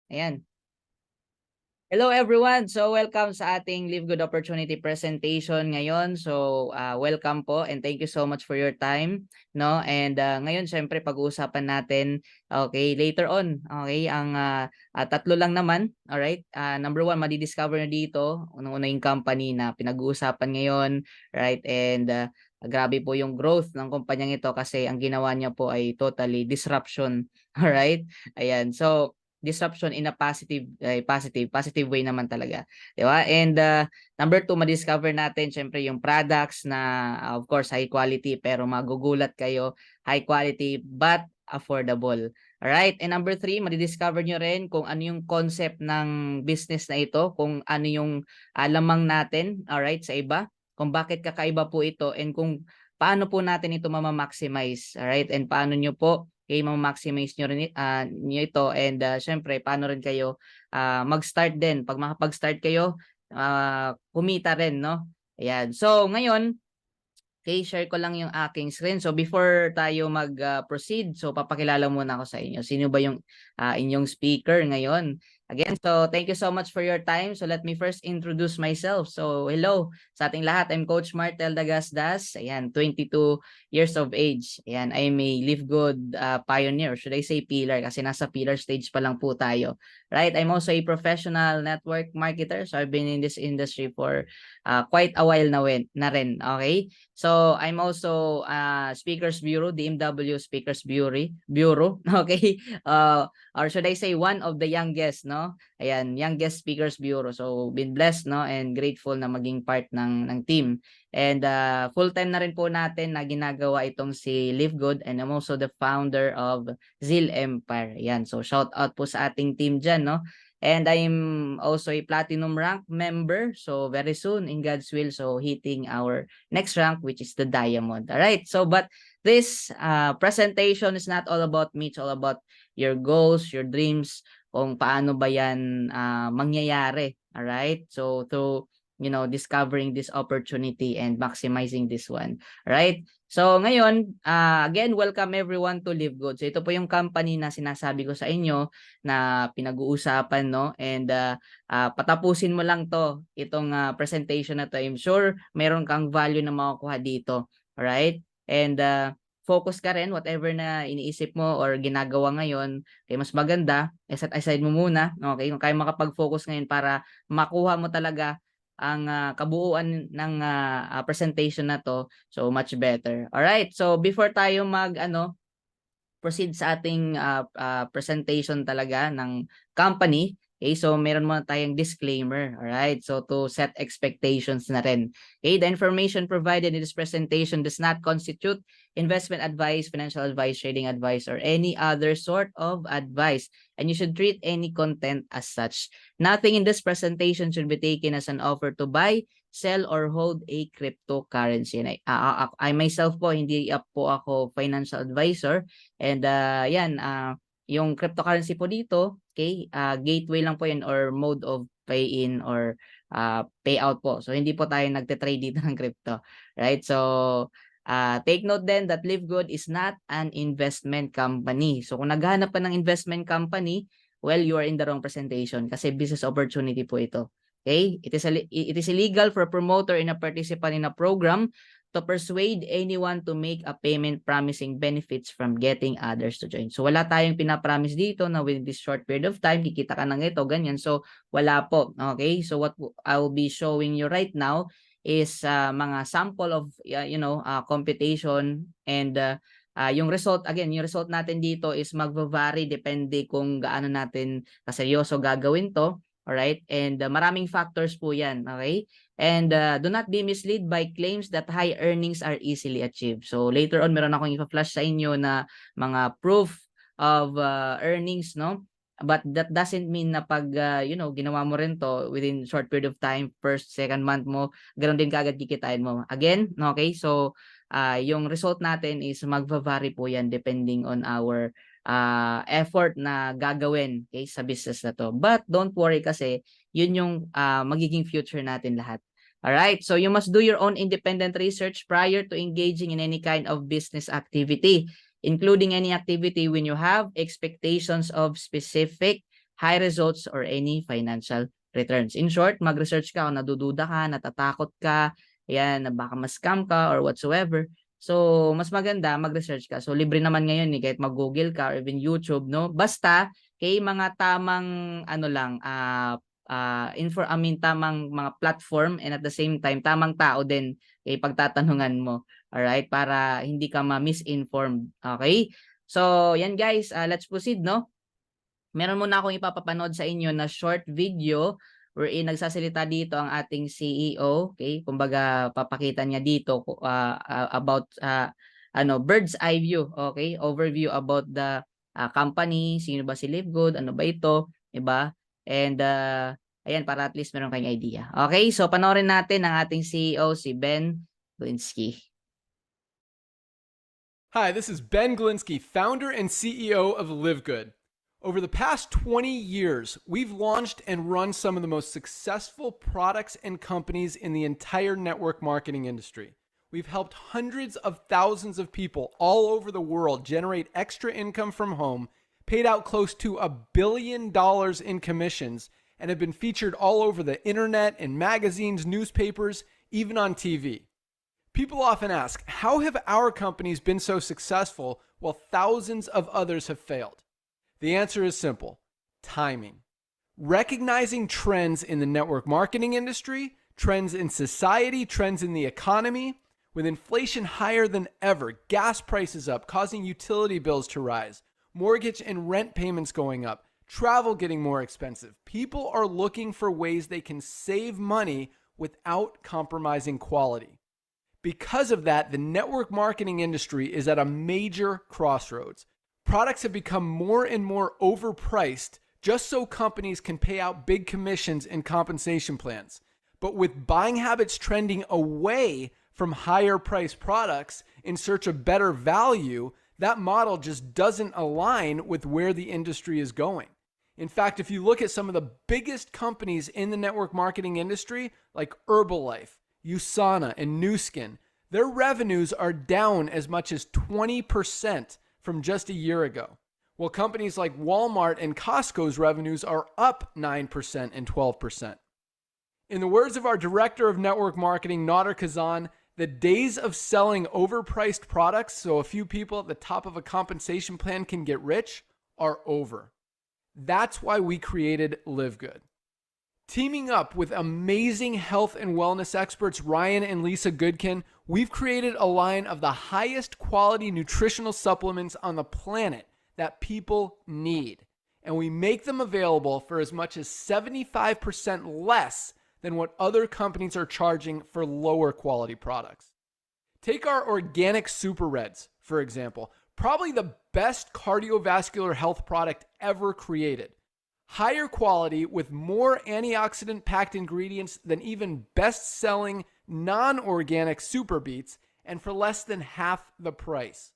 Ayan. Hello everyone. So welcome sa ating Live Good Opportunity presentation ngayon. So welcome po and thank you so much for your time, no? And ngayon syempre pag-uusapan natin later on, okay? Ang tatlo lang naman, all right? Number one, madi-discover na dito unang-una yung company na pinag-uusapan ngayon, right? And grabe po yung growth ng kumpanyang ito kasi ang ginawa niya po ay totally disruption, all right? Ayan. So disruption in a positive way naman talaga, 'di ba? And number two, ma-discover natin syempre yung products na of course high quality pero magugulat kayo, high quality but affordable. All right? And number three, ma-discover nyo rin kung ano yung concept ng business na ito, kung ano yung lamang natin, all right, sa iba, kung bakit kakaiba po ito and kung paano po natin ito ma-maximize, all right? And paano nyo po ma-maximize nyo ito and syempre paano rin kayo mag-start din. Pag makapag-start kayo, kumita rin, no? Ayan. So ngayon, share ko lang yung aking screen. So before tayo mag-proceed, so papakilala muna ako sa inyo. Sino ba yung inyong speaker ngayon? Again, so thank you so much for your time. So let me first introduce myself. So hello sa ating lahat. I'm Coach Martel Dagasdas. Ayan, 22 years of age. Ayan, I'm a Live Good pioneer. Should I say pillar? Kasi nasa pillar stage pa lang po tayo. Right? I'm also a professional network marketer. So I've been in this industry for quite a while na rin. Okay? So I'm also Speakers Bureau, DMW Speakers Bureau. Okay? Or should I say one of the youngest, no? Ayan, youngest speakers bureau. So been blessed, no, and grateful na maging part ng team. And full-time na rin po natin na ginagawa itong si Live Good, and I'm also the founder of Zeal Empire. Ayan, so shout out po sa ating team diyan, no? And I'm also a platinum rank member. So very soon in God's will, so hitting our next rank, which is the diamond. All right. So but this presentation is not all about me. It's all about your goals, your dreams, kung paano ba yan mangyayari. Alright? So, to, discovering this opportunity and maximizing this one. Right? So, ngayon, again, welcome everyone to Live Good. So, ito po yung company na sinasabi ko sa inyo na pinag-uusapan, no? And patapusin mo lang to, itong presentation na to. I'm sure meron kang value na makukuha dito. Alright? And focus ka rin, whatever na iniisip mo or ginagawa ngayon, mas maganda, set aside mo muna, okay? Kung kaya makapag-focus ngayon para makuha mo talaga ang kabuuan ng presentation na to, so much better. All right, so before tayo proceed sa ating presentation talaga ng company. Okay, so meron muna tayong disclaimer. Alright, so to set expectations na rin. Okay, the information provided in this presentation does not constitute investment advice, financial advice, trading advice, or any other sort of advice. And you should treat any content as such. Nothing in this presentation should be taken as an offer to buy, sell, or hold a cryptocurrency. And I myself po, hindi po ako financial advisor. And yung cryptocurrency po dito, okay, gateway lang po yan or mode of pay-in or payout po. So hindi po tayo nagte-trade dito ng crypto, right? So take note then that Live Good is not an investment company. So kung naghahanap pa ng investment company, well, you are in the wrong presentation kasi business opportunity po ito. Okay? It is illegal for a promoter and a participant in a program to persuade anyone to make a payment promising benefits from getting others to join. So wala tayong pinapromise dito na within this short period of time, kikita ka ng ito, ganyan. So wala po. Okay? So what I will be showing you right now is mga sample of, computation and yung result, again, yung result natin dito is magva-vary depende kung gaano natin kaseryoso gagawin to. Alright? And maraming factors po yan. Okay? And do not be misled by claims that high earnings are easily achieved. So later on, meron akong ipa-flash sa inyo na mga proof of earnings, no? But that doesn't mean na pag, ginawa mo rin to within short period of time, first, second month mo, ganoon din kaagad kikitain mo. Again, okay? So, yung result natin is magva-vary po yan depending on our effort na gagawin, okay, sa business na to. But don't worry kasi yun yung magiging future natin lahat. Alright, so you must do your own independent research prior to engaging in any kind of business activity, including any activity when you have expectations of specific high results or any financial returns. In short, mag-research ka kung nadududa ka, natatakot ka, ayan, na baka ma-scam ka or whatsoever. So, mas maganda mag-research ka. So, libre naman ngayon kahit mag-Google ka or even YouTube, no? Basta, kay mga tamang, tamang mga platform and at the same time, tamang tao din kay pagtatanungan mo. Alright? Para hindi ka ma-misinformed. Okay? So, yan guys, let's proceed, no? Meron muna akong ipapapanood sa inyo na short video wherein nagsasalita dito ang ating CEO, okay? Kumbaga papakita niya dito about bird's eye view, okay? Overview about the company, sino ba si Livegood, ano ba ito, 'di ba? And ayan para at least meron kayong idea. Okay? So panoorin natin ang ating CEO si Ben Glinsky. Hi, this is Ben Glinsky, founder and CEO of Livegood. Over the past 20 years, we've launched and run some of the most successful products and companies in the entire network marketing industry. We've helped hundreds of thousands of people all over the world generate extra income from home, paid out close to $1 billion in commissions, and have been featured all over the internet, in magazines, newspapers, even on TV. People often ask, how have our companies been so successful while thousands of others have failed? The answer is simple: timing. Recognizing trends in the network marketing industry, trends in society, trends in the economy. With inflation higher than ever, gas prices up, causing utility bills to rise, mortgage and rent payments going up, travel getting more expensive. People are looking for ways they can save money without compromising quality. Because of that, the network marketing industry is at a major crossroads. Products have become more and more overpriced just so companies can pay out big commissions and compensation plans. But with buying habits trending away from higher priced products in search of better value, that model just doesn't align with where the industry is going. In fact, if you look at some of the biggest companies in the network marketing industry, like Herbalife, USANA, and Nu Skin, their revenues are down as much as 20% from just a year ago, while companies like Walmart and Costco's revenues are up 9% and 12%. In the words of our director of network marketing, Nader Kazan, the days of selling overpriced products so a few people at the top of a compensation plan can get rich are over. That's why we created Livegood. Teaming up with amazing health and wellness experts Ryan and Lisa Goodkin, we've created a line of the highest quality nutritional supplements on the planet that people need. And we make them available for as much as 75% less than what other companies are charging for lower quality products. Take our organic Super Reds, for example, probably the best cardiovascular health product ever created. Higher quality with more antioxidant-packed ingredients than even best-selling non-organic Super Beets, and for less than half the price.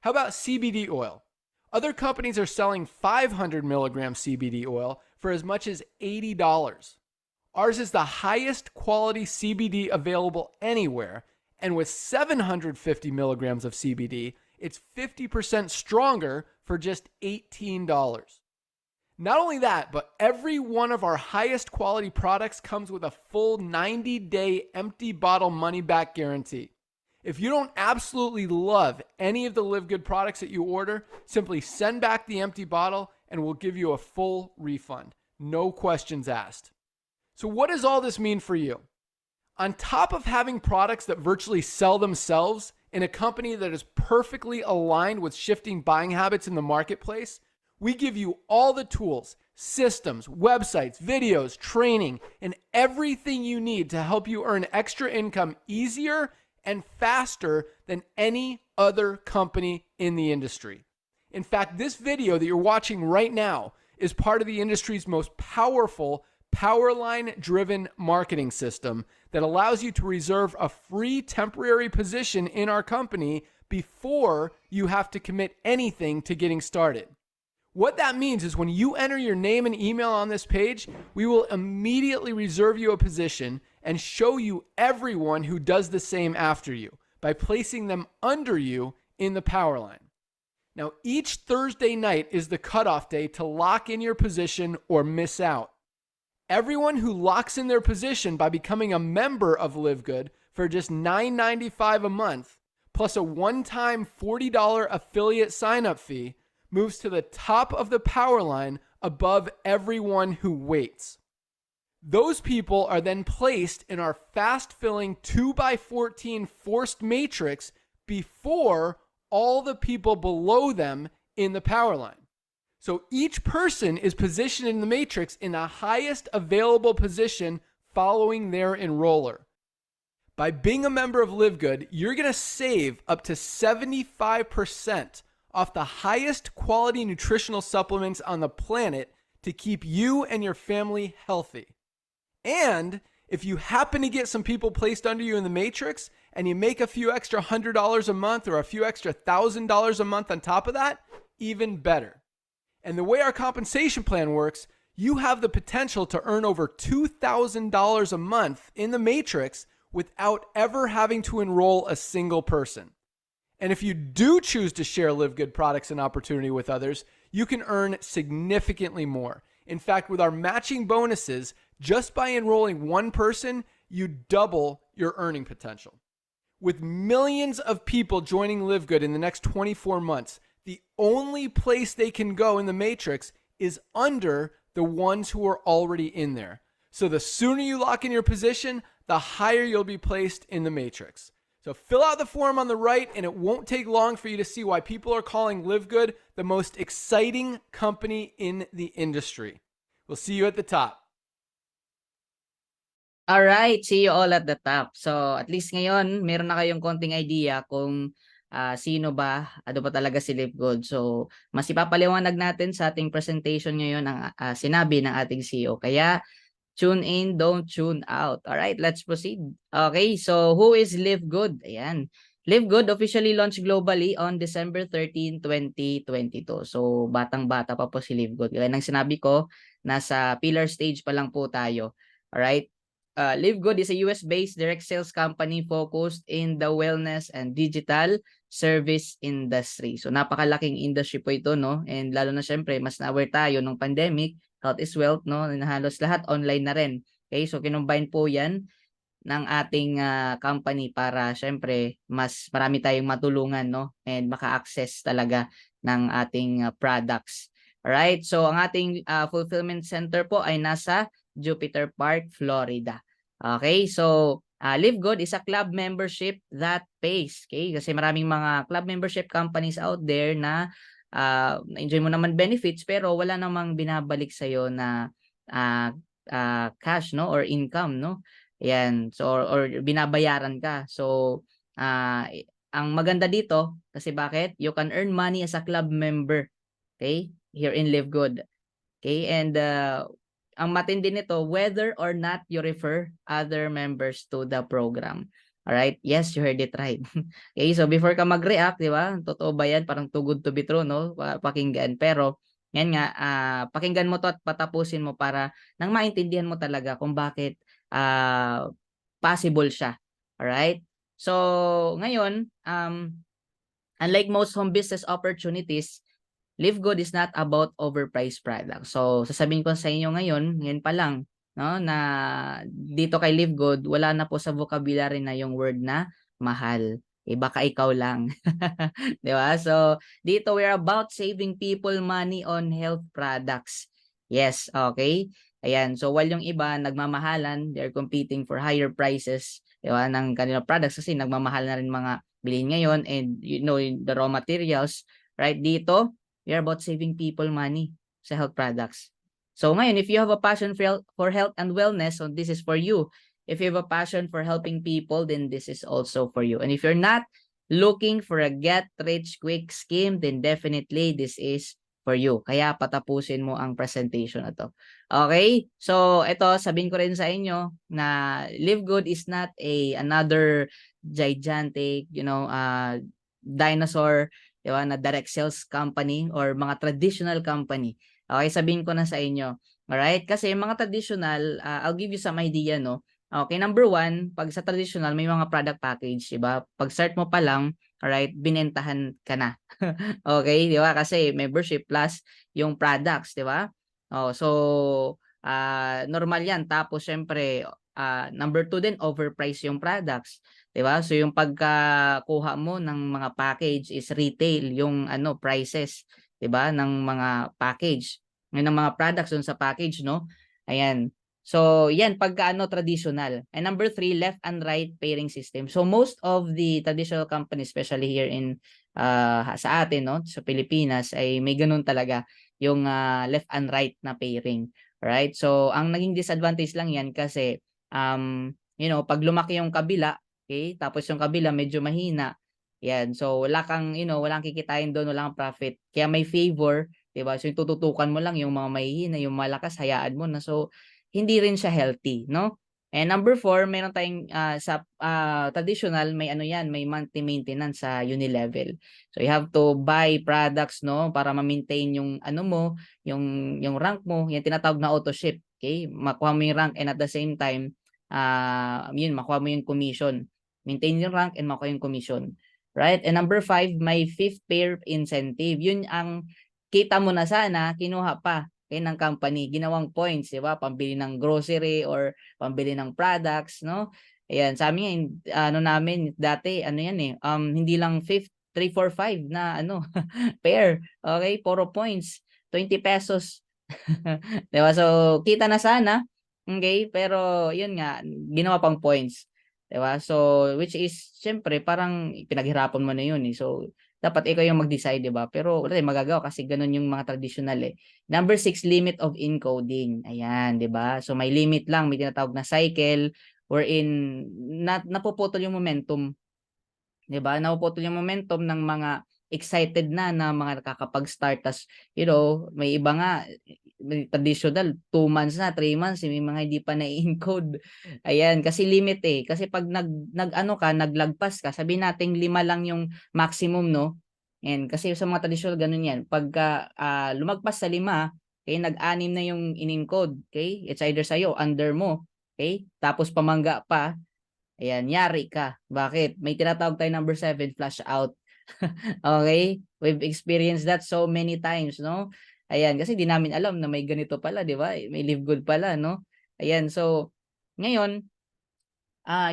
How about CBD oil? Other companies are selling 500 milligram CBD oil for as much as $80. Ours is the highest quality CBD available anywhere, and with 750 milligrams of CBD, it's 50% stronger for just $18. Not only that, but every one of our highest quality products comes with a full 90-day empty bottle money-back guarantee. If you don't absolutely love any of the Livegood products that you order, simply send back the empty bottle and we'll give you a full refund. No questions asked. So what does all this mean for you? On top of having products that virtually sell themselves in a company that is perfectly aligned with shifting buying habits in the marketplace, we give you all the tools, systems, websites, videos, training, and everything you need to help you earn extra income easier and faster than any other company in the industry. In fact, this video that you're watching right now is part of the industry's most powerful Powerline-driven marketing system that allows you to reserve a free temporary position in our company before you have to commit anything to getting started. What that means is when you enter your name and email on this page, we will immediately reserve you a position and show you everyone who does the same after you by placing them under you in the power line. Now, each Thursday night is the cutoff day to lock in your position or miss out. Everyone who locks in their position by becoming a member of Live Good for just $9.95 a month, plus a one-time $40 affiliate sign-up fee, moves to the top of the power line above everyone who waits. Those people are then placed in our fast-filling 2x14 forced matrix before all the people below them in the power line. So each person is positioned in the matrix in the highest available position following their enroller. By being a member of Live Good, you're going to save up to 75% off the highest quality nutritional supplements on the planet to keep you and your family healthy. And if you happen to get some people placed under you in the matrix and you make a few extra $100 a month or a few extra $1,000 a month on top of that, even better. And the way our compensation plan works, you have the potential to earn over $2,000 a month in the matrix without ever having to enroll a single person. And if you do choose to share Live Good products and opportunity with others, you can earn significantly more. In fact, with our matching bonuses, just by enrolling one person, you double your earning potential. With millions of people joining Live Good in the next 24 months, the only place they can go in the matrix is under the ones who are already in there. So the sooner you lock in your position, the higher you'll be placed in the matrix. So fill out the form on the right, and it won't take long for you to see why people are calling Live Good the most exciting company in the industry. We'll see you at the top. All right, see you all at the top. So at least ngayon, meron na kayong konting idea kung sino ba, ano ba talaga si Live Good. So mas ipapaliwanag natin sa ating presentation ngayon ang sinabi ng ating CEO. Kaya tune in, don't tune out. All right, let's proceed. Okay, so who is Live Good? Ayan. Live Good officially launched globally on December 13, 2022. So batang-bata pa po si Live Good. Gaya ng sinabi ko, nasa pillar stage pa lang po tayo. All right. Live Good is a US-based direct sales company focused in the wellness and digital service industry. So napakalaking industry po ito, no? And lalo na syempre, mas na-aware tayo nung pandemic, health is wealth, no? Halos lahat online na rin. Okay, so kinumbine po yan ng ating company para syempre mas marami tayong matulungan, no? And maka-access talaga ng ating products. Alright, so ang ating fulfillment center po ay nasa Jupiter Park, Florida. Okay, so Live Good is a club membership that pays. Okay, kasi maraming mga club membership companies out there na enjoy mo naman benefits pero wala namang binabalik sa iyo na cash, no, or income, no. Yan, so or binabayaran ka. So ang maganda dito kasi bakit? You can earn money as a club member. Okay? Here in Live Good. Okay? And ang matindi nito, whether or not you refer other members to the program. Alright? Yes, you heard it right. Okay, so before ka mag-react, di ba? Totoo ba yan? Parang too good to be true, no? Pakinggan. Pero, yan nga, pakinggan mo to at patapusin mo para nang maintindihan mo talaga kung bakit possible siya. Alright? So, ngayon, unlike most home business opportunities, Live Good is not about overpriced products. So, sasabihin ko sa inyo ngayon pa lang, no, na dito kay Live Good, wala na po sa vocabulary na yung word na mahal. Eh, baka ikaw lang. Di ba? So, dito we're about saving people money on health products. Yes, okay? Ayan. So, while yung iba nagmamahalan, they're competing for higher prices, di ba, ng kanilang products kasi nagmamahal na rin mga bilhin ngayon and you know, the raw materials, right? Dito, we are about saving people money sa health products. So ngayon, if you have a passion for health and wellness, so this is for you. If you have a passion for helping people, then this is also for you. And if you're not looking for a get-rich-quick scheme, then definitely this is for you. Kaya patapusin mo ang presentation na to. Okay? So ito, sabihin ko rin sa inyo na Live Good is not another gigantic, you know, dinosaur, diba, na direct sales company or mga traditional company. Okay, sabihin ko na sa inyo. Alright? Kasi mga traditional, I'll give you some idea, no? Okay, number one, pag sa traditional, may mga product package, diba? Pag start mo pa lang, alright, binentahan ka na. Okay, 'di ba? Kasi membership plus yung products, 'di ba? Oh, so normal 'yan. Tapos syempre number two din, overprice yung products, 'di ba? So yung pagkakuha mo ng mga package is retail yung ano prices, 'di ba, ng mga package, ng mga products dun sa package, no? Ayan. So, yan pagka ano traditional. And number three, left and right pairing system. So most of the traditional companies, especially here in sa atin, no, sa Pilipinas, ay may ganun talaga yung left and right na pairing. Right? So ang naging disadvantage lang yan kasi pag lumaki yung kabila, okay, tapos yung kabila medyo mahina, yan. So wala kang, walang kikitain doon, walang profit. Kaya may favor, 'di ba? So yung tututukan mo lang yung mga mahihina, yung malakas hayaan mo na. So hindi rin siya healthy, no? And number four, meron tayong sa traditional, may ano yan, may monthly maintenance sa Unilevel. So you have to buy products, no, para ma-maintain yung ano mo, yung rank mo, yung tinatawag na auto ship, okay? Makuha mo yung rank and at the same time, yun, makuha mo yung commission. Maintain yung rank and makuha yung commission. Right? And number five, may fifth pair incentive. Yun ang kita mo na sana, kinuha pa ng company, ginawang points, di ba? Pambili ng grocery or pambili ng products, no? Ayan, sa amin, ano namin, dati, ano yan hindi lang fifth, 3, 4, 5 na ano, pair. Okay, puro points. 20 pesos. 'Di ba? So, kita na sana. Okay, pero yun nga, ginawa pang points. 'Di ba? So, which is, syempre, parang pinaghirapan mo na yun eh. So, dapat ikaw yung mag-decide, 'di ba? Pero wala tayong magagawa kasi ganun yung mga traditional eh. Number 6, limit of encoding. Ayan, 'di ba? So, may limit lang, may tinatawag na cycle wherein napuputol yung momentum. 'Di ba? Napuputol yung momentum ng mga excited na mga nakakapag-start tas may iba nga may traditional 2 months na, 3 months may mga hindi pa na-encode. Ayan, kasi limit kasi pag nag-ano ka, naglagpas ka, sabihin nating 5 lang yung maximum, no? And kasi sa mga traditional ganun 'yan. Pagka lumagpas sa 5, okay, nag-6 na yung in-encode, okay? It's either sa'yo, under mo, okay? Tapos pamangga pa. Ayan, yari ka. Bakit? May tinatawag tayong number 7, flash out. Okay? We've experienced that so many times, no? Ayan, kasi di namin alam na may ganito pala, di ba? May live good pala, no? Ayan, so, ngayon,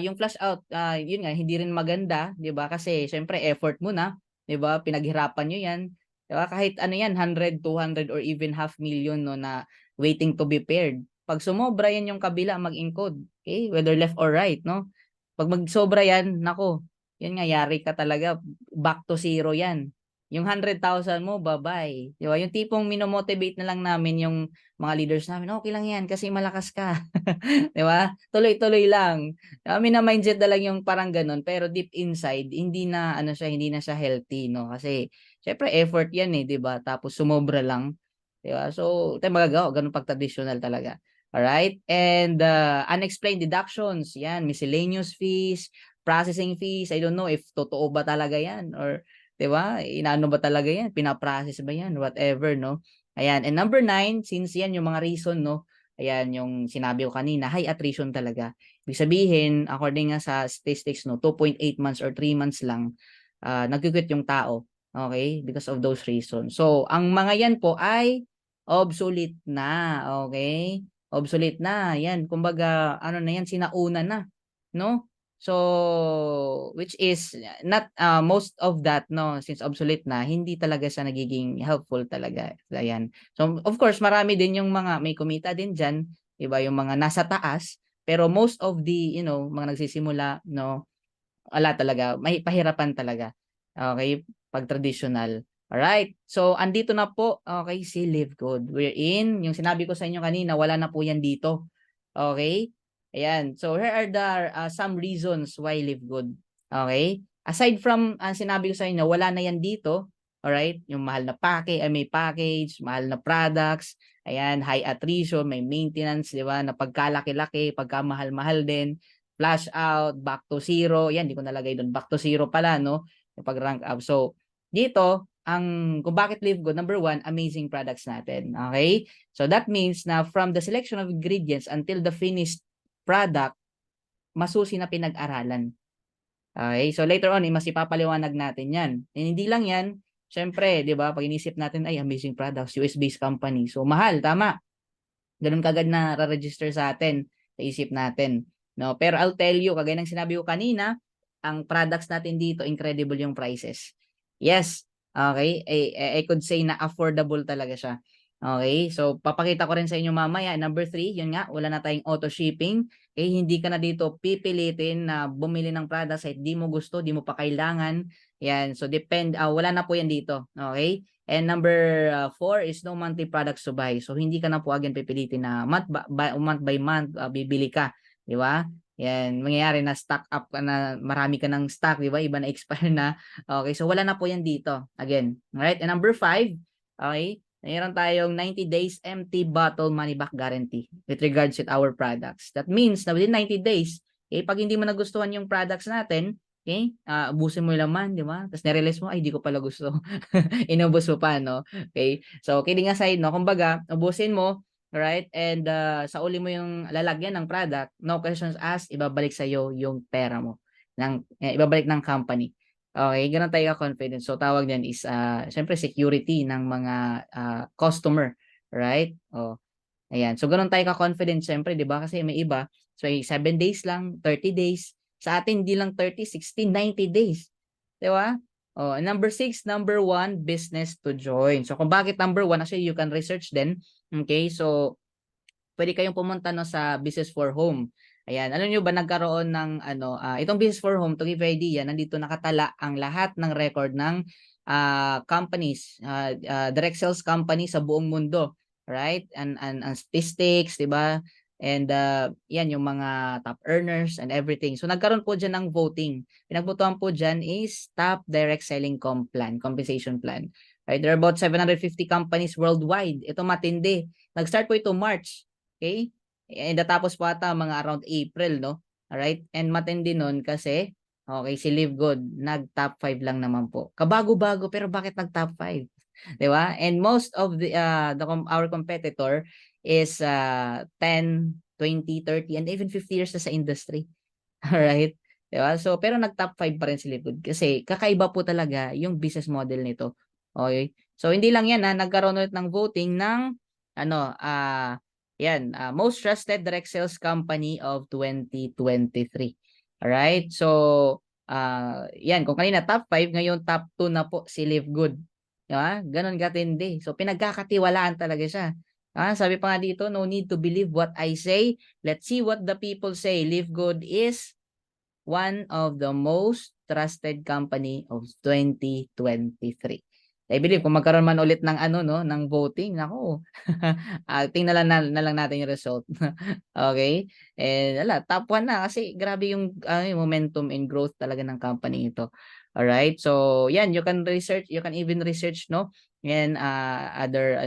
yung flash out, yun nga, hindi rin maganda, di ba? Kasi, syempre, effort mo na, di ba? Pinaghirapan nyo yan. Di ba? Kahit ano yan, 100, 200, or even 500,000, no, na waiting to be paired. Pag sumobra yan yung kabila, mag-encode. Okay? Whether left or right, no? Pag magsobra yan, nako, yun nga, yari ka talaga, back to zero yan. Yung 100,000 mo, bye-bye. Di ba? Yung tipong minomotivate na lang namin yung mga leaders namin, okay lang yan kasi malakas ka. Di ba? Tuloy-tuloy lang. Mina-mindset na lang yung parang ganun, pero deep inside, hindi na ano siya, hindi na siya healthy, no? Kasi syempre effort yan 'di ba? Tapos sumobra lang, 'di ba? So, tayo magagawa, ganun pag traditional talaga. Alright? And unexplained deductions, yan, miscellaneous fees, processing fees. I don't know if totoo ba talaga yan or 'di ba? Inaano ba talaga yan? Pina-process ba yan? Whatever, no? Ayan. And number 9, since yan yung mga reason, no? Ayan, yung sinabi ko kanina, high attrition talaga. Ibig sabihin, according nga sa statistics, no, 2.8 months or 3 months lang, nag-quit yung tao. Okay? Because of those reasons. So, ang mga yan po ay obsolete na. Okay? Obsolete na. Yan, kumbaga, ano na yan, sinauna na. No? So, which is not most of that, no, since obsolete na, hindi talaga siya nagiging helpful talaga. Ayan. So, of course, marami din yung mga may kumita din diyan, 'di ba, yung mga nasa taas, pero most of the, mga nagsisimula, no, wala talaga, may pahirapan talaga. Okay, pag traditional. Alright. So, andito na po, okay, si Live Good. We're in. Yung sinabi ko sa inyo kanina, wala na po yan dito. Okay? Ayan. So, here are the some reasons why Live Good. Okay? Aside from sinabi ko sa inyo, wala na yan dito. Alright? Yung mahal na may package, mahal na products, ayan, high attrition, may maintenance, di ba? Na pagkalaki-laki, pagkamahal-mahal din, flash out, back to zero. Yan, di ko nalagay doon. Back to zero pala, no? Yung pag-rank up. So, dito, kung bakit Live Good, number 1, amazing products natin. Okay? So, that means na from the selection of ingredients until the finished product, masusi na pinag-aralan. Okay? So later on, mas ipapaliwanag natin 'yan. And hindi lang 'yan, syempre, 'di ba, pag inisip natin ay amazing products, US-based company. So mahal, tama. Ganun kagad na register sa atin sa isip natin, no? Pero I'll tell you, kagaya ng sinabi ko kanina, ang products natin dito, incredible yung prices. Yes, okay? I could say na affordable talaga siya. Okay? So, papakita ko rin sa inyo mamaya. Number 3, yun nga, wala na tayong auto shipping. Okay? Hindi ka na dito pipilitin na bumili ng products at di mo gusto, di mo pa kailangan. Yan. So, wala na po yan dito. Okay? And number 4 is no monthly products to buy. So hindi ka na po again pipilitin na month by month bibili ka, di ba? Yan, mangyayari na stock up ka na, marami ka ng stock, di ba? Iba na expire na. Okay, so wala na po yan dito. Again, right? And number 5, okay? Mayroon tayong 90 days empty bottle money back guarantee with regards with our products. That means na within 90 days, pag hindi mo nagustuhan yung products natin, okay, ubusin mo yung laman, di ba? Tapos narealize mo, ay, di ko pala gusto. Inubos mo pa, no? Okay? So, kidding aside, no? Kumbaga, ubusin mo, right? And sauli mo yung lalagyan ng product, no questions asked, ibabalik sa'yo yung pera mo. Ibabalik ng company. Okay? Ganun tayo ka-confident. So, tawag yan is, syempre, security ng mga customer. Right? Oh, ayan. So, ganun tayo ka-confident, syempre, di ba? Kasi may iba, so 7 days lang, 30 days. Sa atin, di lang 30, 60, 90 days. Di ba? Oh, number 6, number 1, business to join. So, kung bakit number 1, actually, you can research din. Okay, so, pwede kayong pumunta no, sa Business for Home. Ayan, alam nyo ba, nagkaroon ng, itong Business for Home, to give idea, nandito nakatala ang lahat ng record ng companies, direct sales company sa buong mundo. Right? And statistics, di ba? And yan, yung mga top earners and everything. So, nagkaroon po dyan ng voting. Pinagbotohan po dyan is top direct selling plan, compensation plan. Right? There are about 750 companies worldwide. Ito matindi. Nag-start po ito March. Okay? And natapos po ata mga around April, no? Alright? And matindi nun kasi, okay, si Live Good, nag-top 5 lang naman po. Kabago-bago, pero bakit nag-top 5? Di ba? And most of our competitor is 10, 20, 30, and even 50 years na sa industry. Alright? Diba? So, pero nag-top 5 pa rin si Liquid kasi kakaiba po talaga yung business model nito. Okay? So, hindi lang yan nagkaroon ulit ng voting ng most trusted direct sales company of 2023. Alright? So, yan, kung kanina top 5, ngayon top 2 na po si Live Good. Diba? Ganon katindi. So, pinagkakatiwalaan talaga siya. Sabi pa nga dito, no need to believe what I say. Let's see what the people say. Live Good is one of the most trusted company of 2023. I believe kung magkaroon man ulit ng ng voting, nako. Tingnan na lang natin yung result. Okay? And top 1 na kasi grabe yung momentum and growth talaga ng company ito. All right? So, yan, you can even research no. And other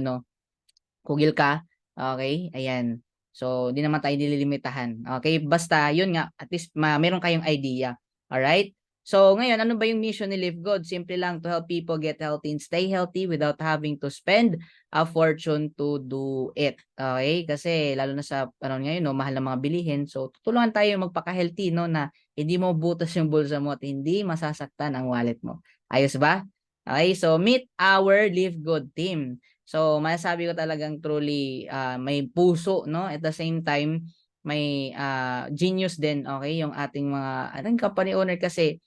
Google ka. Okay? Ayan. So, hindi naman tayo nililimitahan. Okay? Basta, yun nga, at least meron kayong idea. Alright? So, ngayon, ano ba yung mission ni Live Good? Simple lang, to help people get healthy and stay healthy without having to spend a fortune to do it. Okay? Kasi, lalo na sa ngayon, no, mahal na mga bilihin. So, tutulungan tayo magpaka-healthy, no, na hindi mo butas yung bulsa mo at hindi masasaktan ang wallet mo. Ayos ba? Okay? So, meet our Live Good team. So, masasabi ko talagang truly may puso, no? At the same time, may genius din, okay? Yung ating mga company owner kasi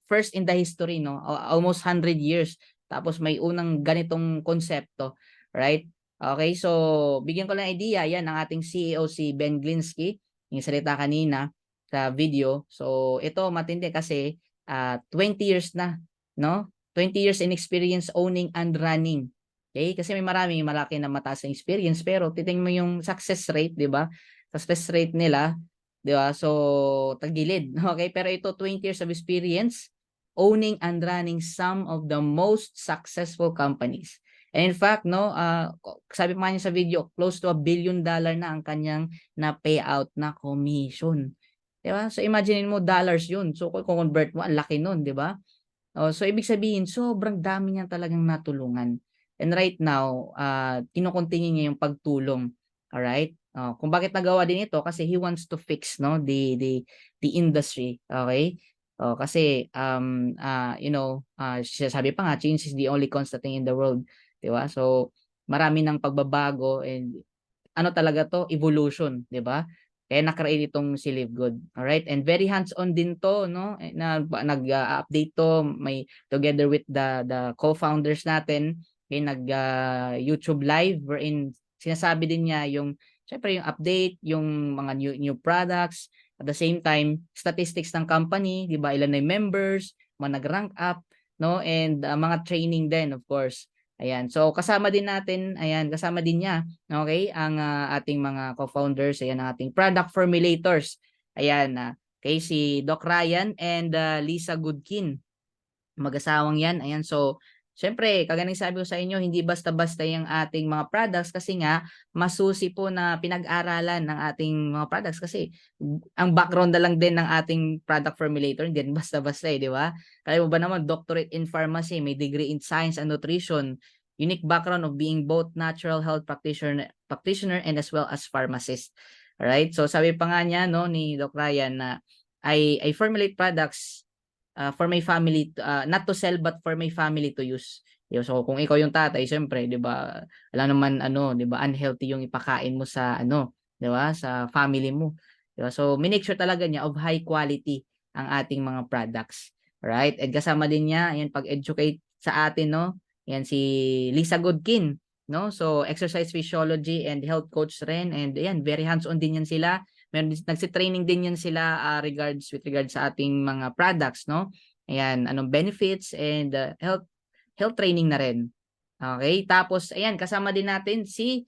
first in the history, no? Almost 100 years. Tapos may unang ganitong konsepto, right? Okay, so bigyan ko lang idea, yan ang ating CEO si Ben Glinsky, yung salita kanina sa video. So, ito matindi kasi 20 years na, no? 20 years in experience owning and running. Okay? Kasi may maraming malaki na mataas na experience pero titingnan mo yung success rate, 'di ba? Success rate nila, 'di ba? So tagilid. Okay? Pero ito 20 years of experience owning and running some of the most successful companies. And in fact, no, sabi pa niya sa video, close to $1 billion na ang kanyang na payout na commission. 'Di ba? So imagine mo dollars 'yun. So kung convert mo, ang laki nun, 'di ba? Oh, so ibig sabihin sobrang dami niya talagang natulungan. And right now, kino-continue niya yung pagtulong. All right? Kung bakit nagawa din ito kasi he wants to fix no the industry, okay? Kasi sabi pa nga, change is the only constant thing in the world, 'di ba? So marami ng pagbabago, and ano talaga 'to, evolution, 'di ba? Kaya na-create itong si Live Good. Alright, and very hands-on din 'to, 'no, nag-update 'to, may together with the co-founders natin, YouTube live wherein sinasabi din niya yung siyempre yung update, yung mga new products, at the same time statistics ng company, 'di ba? Ilan na yung members, mga nag-rank up, 'no, and mga training din, of course. Ayan. So kasama din niya, okay, ang ating mga co-founders, ayan, ang ating product formulators. Ayan, okay, si Doc Ryan and Lisa Goodkin. Mag-asawang yan, ayan. So, syempre, kagaya ng sabi ko sa inyo, hindi basta-basta yung ating mga products kasi nga, masusi po na pinag-aralan ng ating mga products kasi ang background na lang din ng ating product formulator, hindi rin basta-basta di ba? Kaya mo ba naman, doctorate in pharmacy, may degree in science and nutrition, unique background of being both natural health practitioner and as well as pharmacist. Alright? So, sabi pa nga niya, no, ni Doc Ryan na I formulate products for my family, not to sell but for my family to use. So kung ikaw yung tatay, syempre, 'di ba? Alam naman 'di ba, unhealthy yung ipakain mo sa 'di ba, sa family mo. 'Di ba? So make sure talaga niya of high quality ang ating mga products. Right? And kasama din niya, ayan, pag-educate sa atin, no? Yan si Lisa Goodkin, no? So exercise physiology and health coach rin, and ayan, very hands-on din yan sila. Meron nagsi-training din yan sila with regards sa ating mga products, no? Ayan, anong benefits and health training na rin. Okay? Tapos ayan, kasama din natin si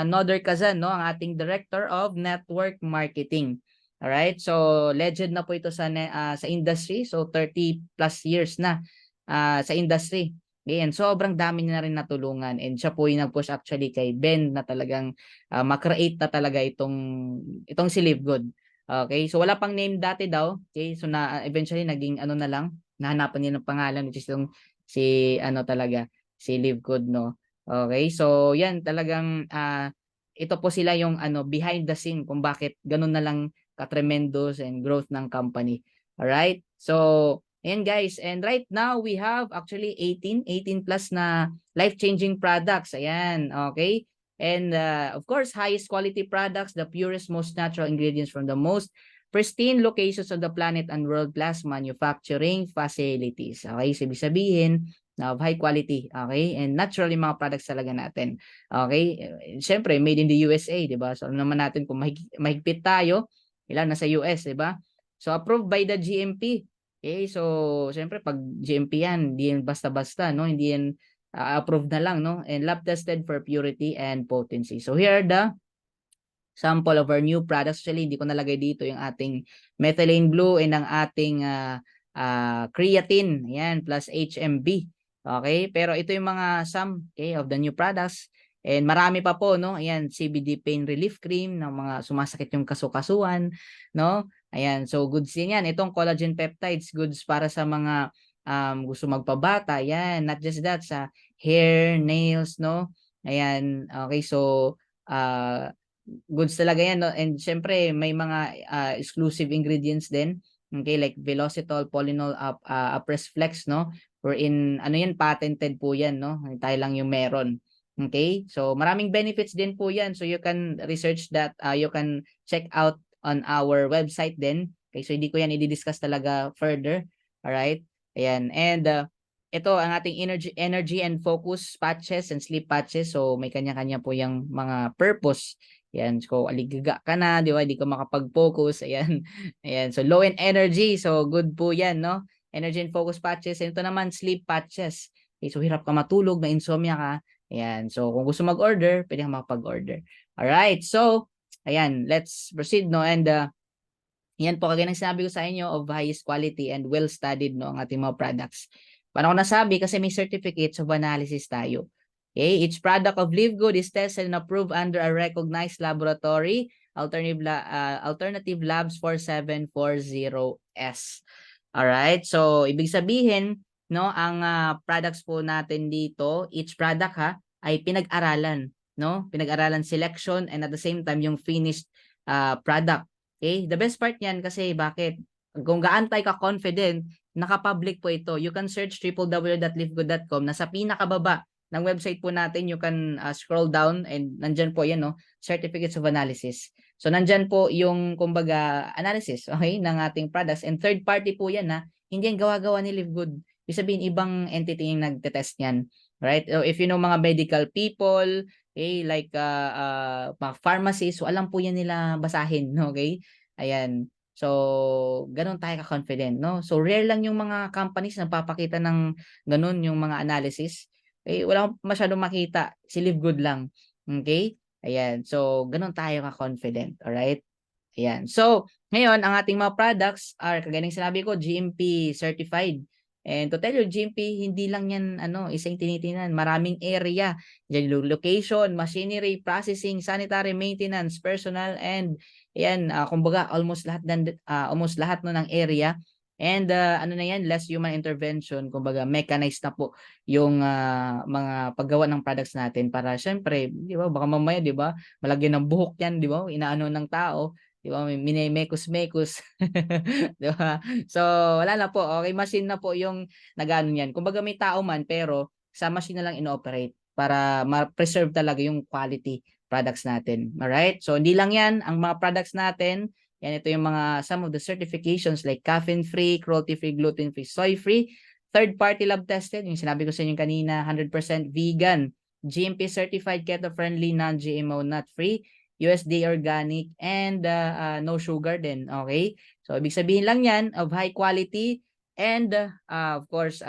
Noder Kazan, no, ang ating Director of Network Marketing. All right? So legend na po ito sa industry. So 30 plus years na sa industry. Ayan, sobrang dami niya na rin natulungan, and siya po yung nag-push actually kay Ben na talagang ma-create na talaga itong si Live Good. Okay, so wala pang name dati daw. Okay, so eventually naging na lang, nahanapan niya ng pangalan, which is yung si Live Good, no. Okay, so yan talagang ito po sila yung behind the scene kung bakit ganun na lang ka-tremendous and growth ng company. All right? So ayan guys, and right now we have actually 18 plus na life-changing products. Ayan, okay? And of course, highest quality products, the purest, most natural ingredients from the most pristine locations of the planet and world-class manufacturing facilities. Okay, so ibig sabihin na of high quality, okay? And naturally mga products talaga natin. Okay? Siyempre, made in the USA, di ba? So alam naman natin kung mahigpit tayo, ilan nasa US, di ba? So approved by the GMP. Okay, so siyempre pag GMP yan, hindi yan basta-basta, no? Hindi yan approved na lang, no? And lab tested for purity and potency. So here are the sample of our new products. Actually, hindi ko nalagay dito yung ating methylene blue and ang ating creatine, yan, plus HMB. Okay, pero ito yung mga okay, of the new products. And marami pa po, no? Ayan, CBD pain relief cream ng mga sumasakit yung kasukasuan, no? Ayan, so goods din yan. Itong collagen peptides, goods para sa mga gusto magpabata. Ayan, not just that, sa hair, nails, no? Ayan, okay, so goods talaga yan, no? And syempre, may mga exclusive ingredients din. Okay, like Velocitol, Polyol, Apress Flex, no? Wherein, yan, patented po yan, no? Tayo lang yung meron. Okay, so maraming benefits din po yan. So you can research that, you can check out on our website din. Okay, so hindi ko yan i-discuss talaga further. Alright? Ayan. And ito ang ating energy and focus patches and sleep patches. So may kanya-kanya po yung mga purpose. Ayan. So aligaga ka na, di ba? Hindi ka makapag-focus. Ayan. Ayan. So low in energy. So good po yan, no? Energy and focus patches. And ito naman sleep patches. Okay, so hirap ka matulog, may insomnia ka. Ayan. So kung gusto mag-order, pwede kang makapag-order. Alright. So ayan, let's proceed, no? And yan po, kagaya ng sinabi ko sa inyo, of highest quality and well-studied, no, ang ating mga products. Paano ko nasabi? Kasi may certificates of analysis tayo. Okay, each product of Live Good is tested and approved under a recognized laboratory, Alternative Labs 4740S. Alright, so ibig sabihin, no, ang products po natin dito, each product ay pinag-aralan, no? Pinag-aralan selection and at the same time yung finished product. Okay, the best part niyan kasi bakit? kung gaantay ka confident, naka-public po ito. You can search www.livgood.com. Nasa pinakababa ng website po natin, you can scroll down and nandyan po yan, no? Certificates of Analysis. So nandyan po yung kumbaga analysis, okay, ng ating products, and third party po yan, na hindi yan gawa-gawa ni Livegood. Ibig sabihin ibang entity yung nagte-test niyan, right? So if you know mga medical people, okay, like mga pharmacists, so alam po yan nila basahin, okay? Ayan. So, ganun tayo ka-confident, no? So, rare lang yung mga companies na papakita ng ganun yung mga analysis. Eh, wala akong masyadong makita. Si Livegood lang. Okay? Ayan. So, ganun tayo ka-confident. Alright? Ayan. So, ngayon, ang ating mga products are, kagaya ng sinabi ko, GMP certified. And to tell you, GMP, hindi lang yan, isang tinitingnan. Maraming area. Diyan, location, machinery, processing, sanitary, maintenance, personal, and ayan, kumbaga, almost lahat no ng area. And ano na yan, less human intervention, kumbaga mechanized na po yung mga paggawa ng products natin para syempre, di ba, baka mamaya, di ba, malagyan ng buhok yan, di ba, inaano ng tao, di ba, minimekos-mekos, di ba? So, wala na po, okay, machine na po yung nag-ano yan. Kumbaga may tao man, pero sa machine na lang ino-operate para ma-preserve talaga yung quality products natin. Alright? So, hindi lang yan, ang mga products natin, yan, ito yung mga, some of the certifications like caffeine-free, cruelty-free, gluten-free, soy-free, third-party lab tested, yung sinabi ko sa inyo kanina, 100% vegan, GMP certified, keto-friendly, non-GMO, nut-free, USDA organic, and no sugar din. Okay? So, ibig sabihin lang yan of high quality and of course,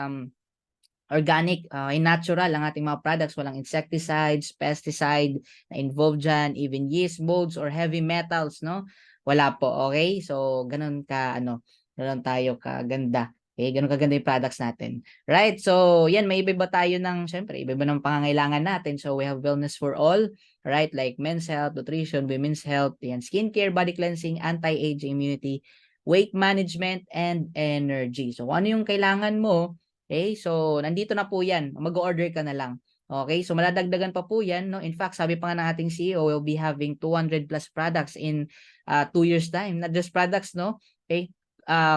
organic, natural ang ating mga products, walang insecticides, pesticide na involved dyan, even yeast, molds, or heavy metals, no? Wala po, okay? So, ganun ganun tayo kaganda. Okay, ganun kaganda yung products natin. Right? So, yan, may iba tayo ng, syempre, iba ng pangangailangan natin. So, we have wellness for all, right? Like men's health, nutrition, women's health, yan, skincare, body cleansing, anti-aging, immunity, weight management, and energy. So, ano yung kailangan mo? Okay, so nandito na po yan. Mag-order ka na lang. Okay, so maladagdagan pa po yan. No? In fact, sabi pa nga ng ating CEO, we'll be having 200 plus products in 2 years time. Not just products, no? Okay,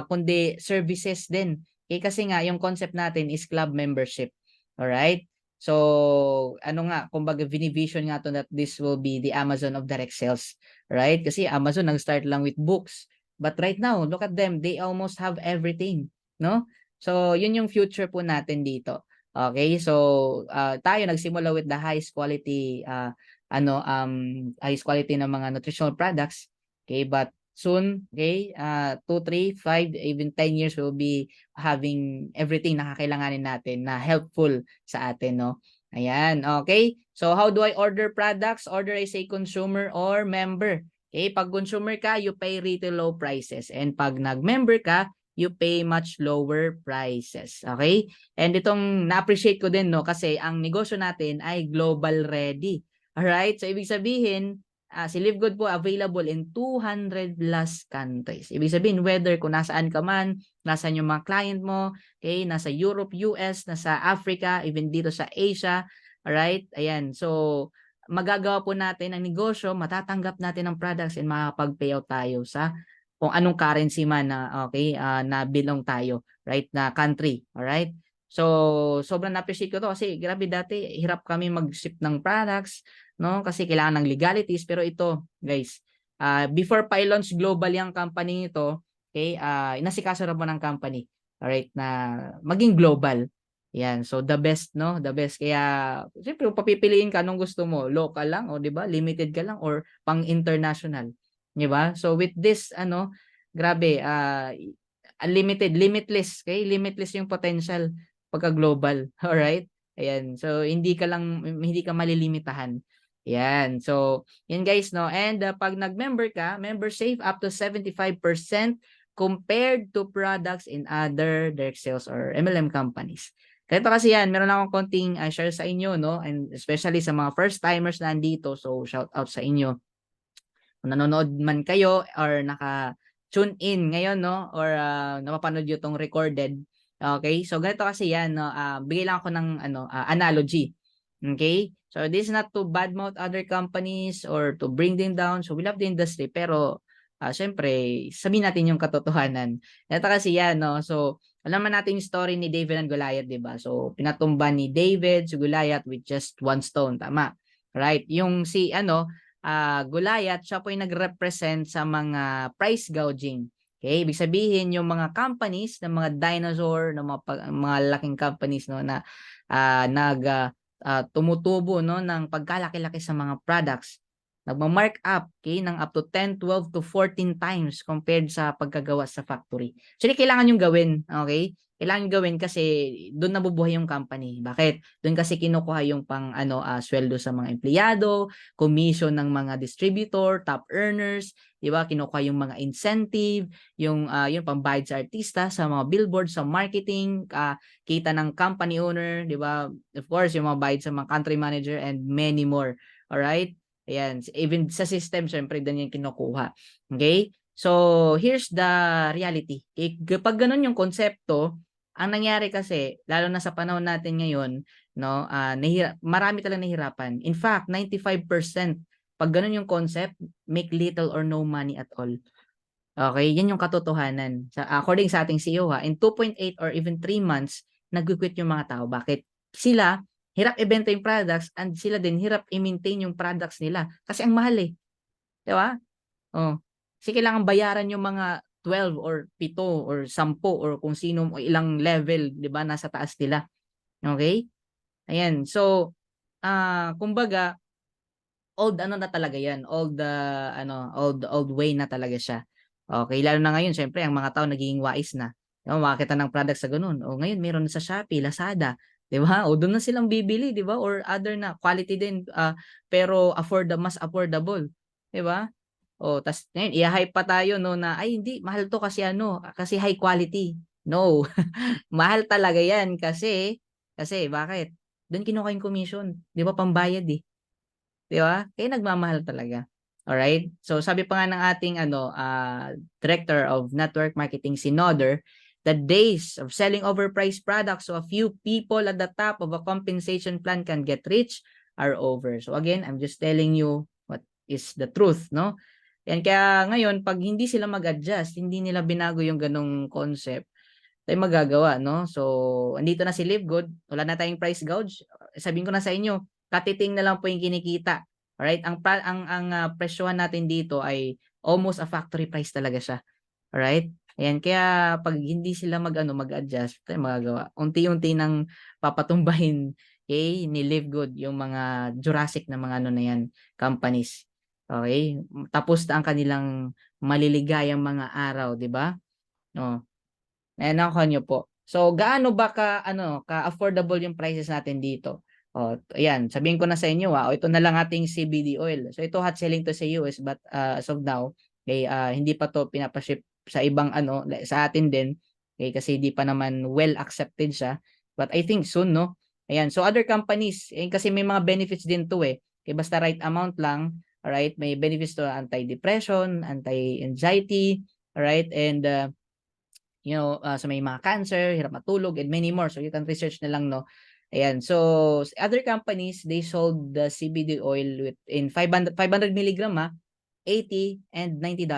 kundi services din. Okay, kasi nga, yung concept natin is club membership. Alright? So, ano nga, kumbaga, vinivision nga to that this will be the Amazon of direct sales. Right? Kasi Amazon nag-start lang with books. But right now, look at them. They almost have everything. No? So, yun yung future po natin dito. Okay? So, tayo nagsimula with the highest quality highest quality ng mga nutritional products. Okay? But soon, okay, 2, 3, 5, even 10 years we'll be having everything na kakailanganin natin na helpful sa atin, no? Ayan, okay? So, how do I order products? Order as a consumer or member. Okay? Pag consumer ka, you pay retail low prices. And pag nag-member ka, you pay much lower prices. Okay? And itong na-appreciate ko din, no? Kasi ang negosyo natin ay global ready. Alright? So, ibig sabihin, si Livegood po available in 200 plus countries. Ibig sabihin, whether kung nasaan ka man, nasaan yung mga client mo, okay? Nasa Europe, US, nasa Africa, even dito sa Asia. Alright? Ayan. So, magagawa po natin ang negosyo, matatanggap natin ang products and makapag-payout tayo sa kung anong currency man na na belong tayo, right, na country, all right? So sobrang na-appreciate ko to kasi grabe dati hirap kami mag-ship ng products, no? Kasi kailangan ng legalities, pero ito, guys, before pa i-launch global yung company nito, okay, inasikaso na po ng company, all right, na maging global. Yan, so the best, no? The best. Kaya siyempre kung papipiliin ka anong gusto mo, local lang o 'di ba? Limited ka lang or pang-international. 'Di ba? So with this grabe, unlimited, limitless, okay? Limitless yung potential pagka global. All right? Ayan. So hindi ka malilimitahan. Ayan. So, yan guys, no. And pag nag-member ka, member save up to 75% compared to products in other direct sales or MLM companies. Ganito kasi yan, meron akong konting share sa inyo, no? And especially sa mga first timers na nandito, so shout out sa inyo. Kung nanonood man kayo or naka-tune in ngayon, no? Or napapanood nyo itong recorded. Okay? So, ganito kasi yan, no? Bigay lang ako ng analogy. Okay? So, this is not to badmouth other companies or to bring them down. So, we love the industry. Pero, syempre sabihin natin yung katotohanan. Ito kasi yan, no? So, alam naman natin yung story ni David and Goliath, 'di ba? So, pinatumba ni David si Goliath with just one stone, tama? Right? Yung si Goliath, siya po yung nag-represent sa mga price gouging. Okay, ibig sabihin yung mga companies, ng mga dinosaur, ng mga laking companies, no, na tumutubo, no, ng pagkalaki-laki sa mga products. Nagma-mark up, okay, ng up to 10, 12 to 14 times compared sa pagkagawa sa factory. So, kailangan yung gawin, okay? Kailangan gawin kasi doon nabubuhay yung company. Bakit? Doon kasi kinukuha yung sweldo sa mga empleyado, commission ng mga distributor, top earners, 'di ba? Kinukuha yung mga incentive, yung pambayad sa artista, sa mga billboard, sa marketing, kita ng company owner, 'di ba? Of course, yung mga bayad sa mga country manager and many more. All right? Ayan, even sa system syempre din yung kinukuha. Okay? So, here's the reality. Kapag ganun yung konsepto, ang nangyari kasi, lalo na sa panahon natin ngayon, no, marami talagang nahihirapan. In fact, 95% pag ganun yung concept, make little or no money at all. Okay, yan yung katotohanan. According sa ating CEO in 2.8 or even 3 months, nag-quit yung mga tao. Bakit? Sila, hirap ibenta yung products and sila din hirap i-maintain yung products nila. Kasi ang mahal eh. Di ba? Oh. Kasi kailangan bayaran yung mga 12 or 7 or 10 or kung sino o ilang level, 'di ba, nasa taas nila. Okay? Ayan. So, kumbaga old na talaga 'yan. Old way na talaga siya. Okay, lalo na ngayon syempre ang mga tao nagiging wais na. 'Di ba, makakita ng product sa ganoon. O ngayon meron na sa Shopee, Lazada, 'di ba? O doon na silang bibili, 'di ba? Or other na quality din, pero mas affordable, 'di ba? Oh, tas ngayon i-hype pa tayo, no, na ay hindi mahal to kasi kasi high quality. No. Mahal talaga 'yan kasi bakit? Doon kinuha yung commission, 'di ba, pambayad eh. 'Di ba? Kaya nagmamahal talaga. Alright? So sabi pa nga ng ating Director of Network Marketing si Noder, the days of selling overpriced products so a few people at the top of a compensation plan can get rich are over. So again, I'm just telling you what is the truth, no? Yan, kaya ngayon pag hindi sila mag-adjust, hindi nila binago yung ganong concept, tayo magagawa, no? So, andito na si Live Good, wala na tayong price gouge. Sabihin ko na sa inyo, katiting na lang po yung kinikita. Alright? Ang presyohan natin dito ay almost a factory price talaga siya. Alright? Ayan, kaya pag hindi sila mag-adjust, tayo magagawa. Unti-unti nang papatumbahin ni Live Good yung mga Jurassic na mga na yan, companies. Okay? Tapos na ang kanilang maliligayang mga araw, di ba? No. Ayan, nakuha nyo po. So, gaano ba ka-affordable yung prices natin dito? O, ayan, sabihin ko na sa inyo, ito na lang ating CBD oil. So, ito hot selling to sa US, but as of now, hindi pa to pinapaship sa ibang sa atin din, kasi hindi pa naman well accepted siya. But I think soon, no? Ayan, so other companies, kasi may mga benefits din to basta right amount lang, alright? May benefits to anti-depression, anti-anxiety, alright? And so may mga cancer, hirap matulog, and many more. So you can research na lang, no? Ayan. So other companies, they sold the CBD oil in 500 milligram, 80 and $90.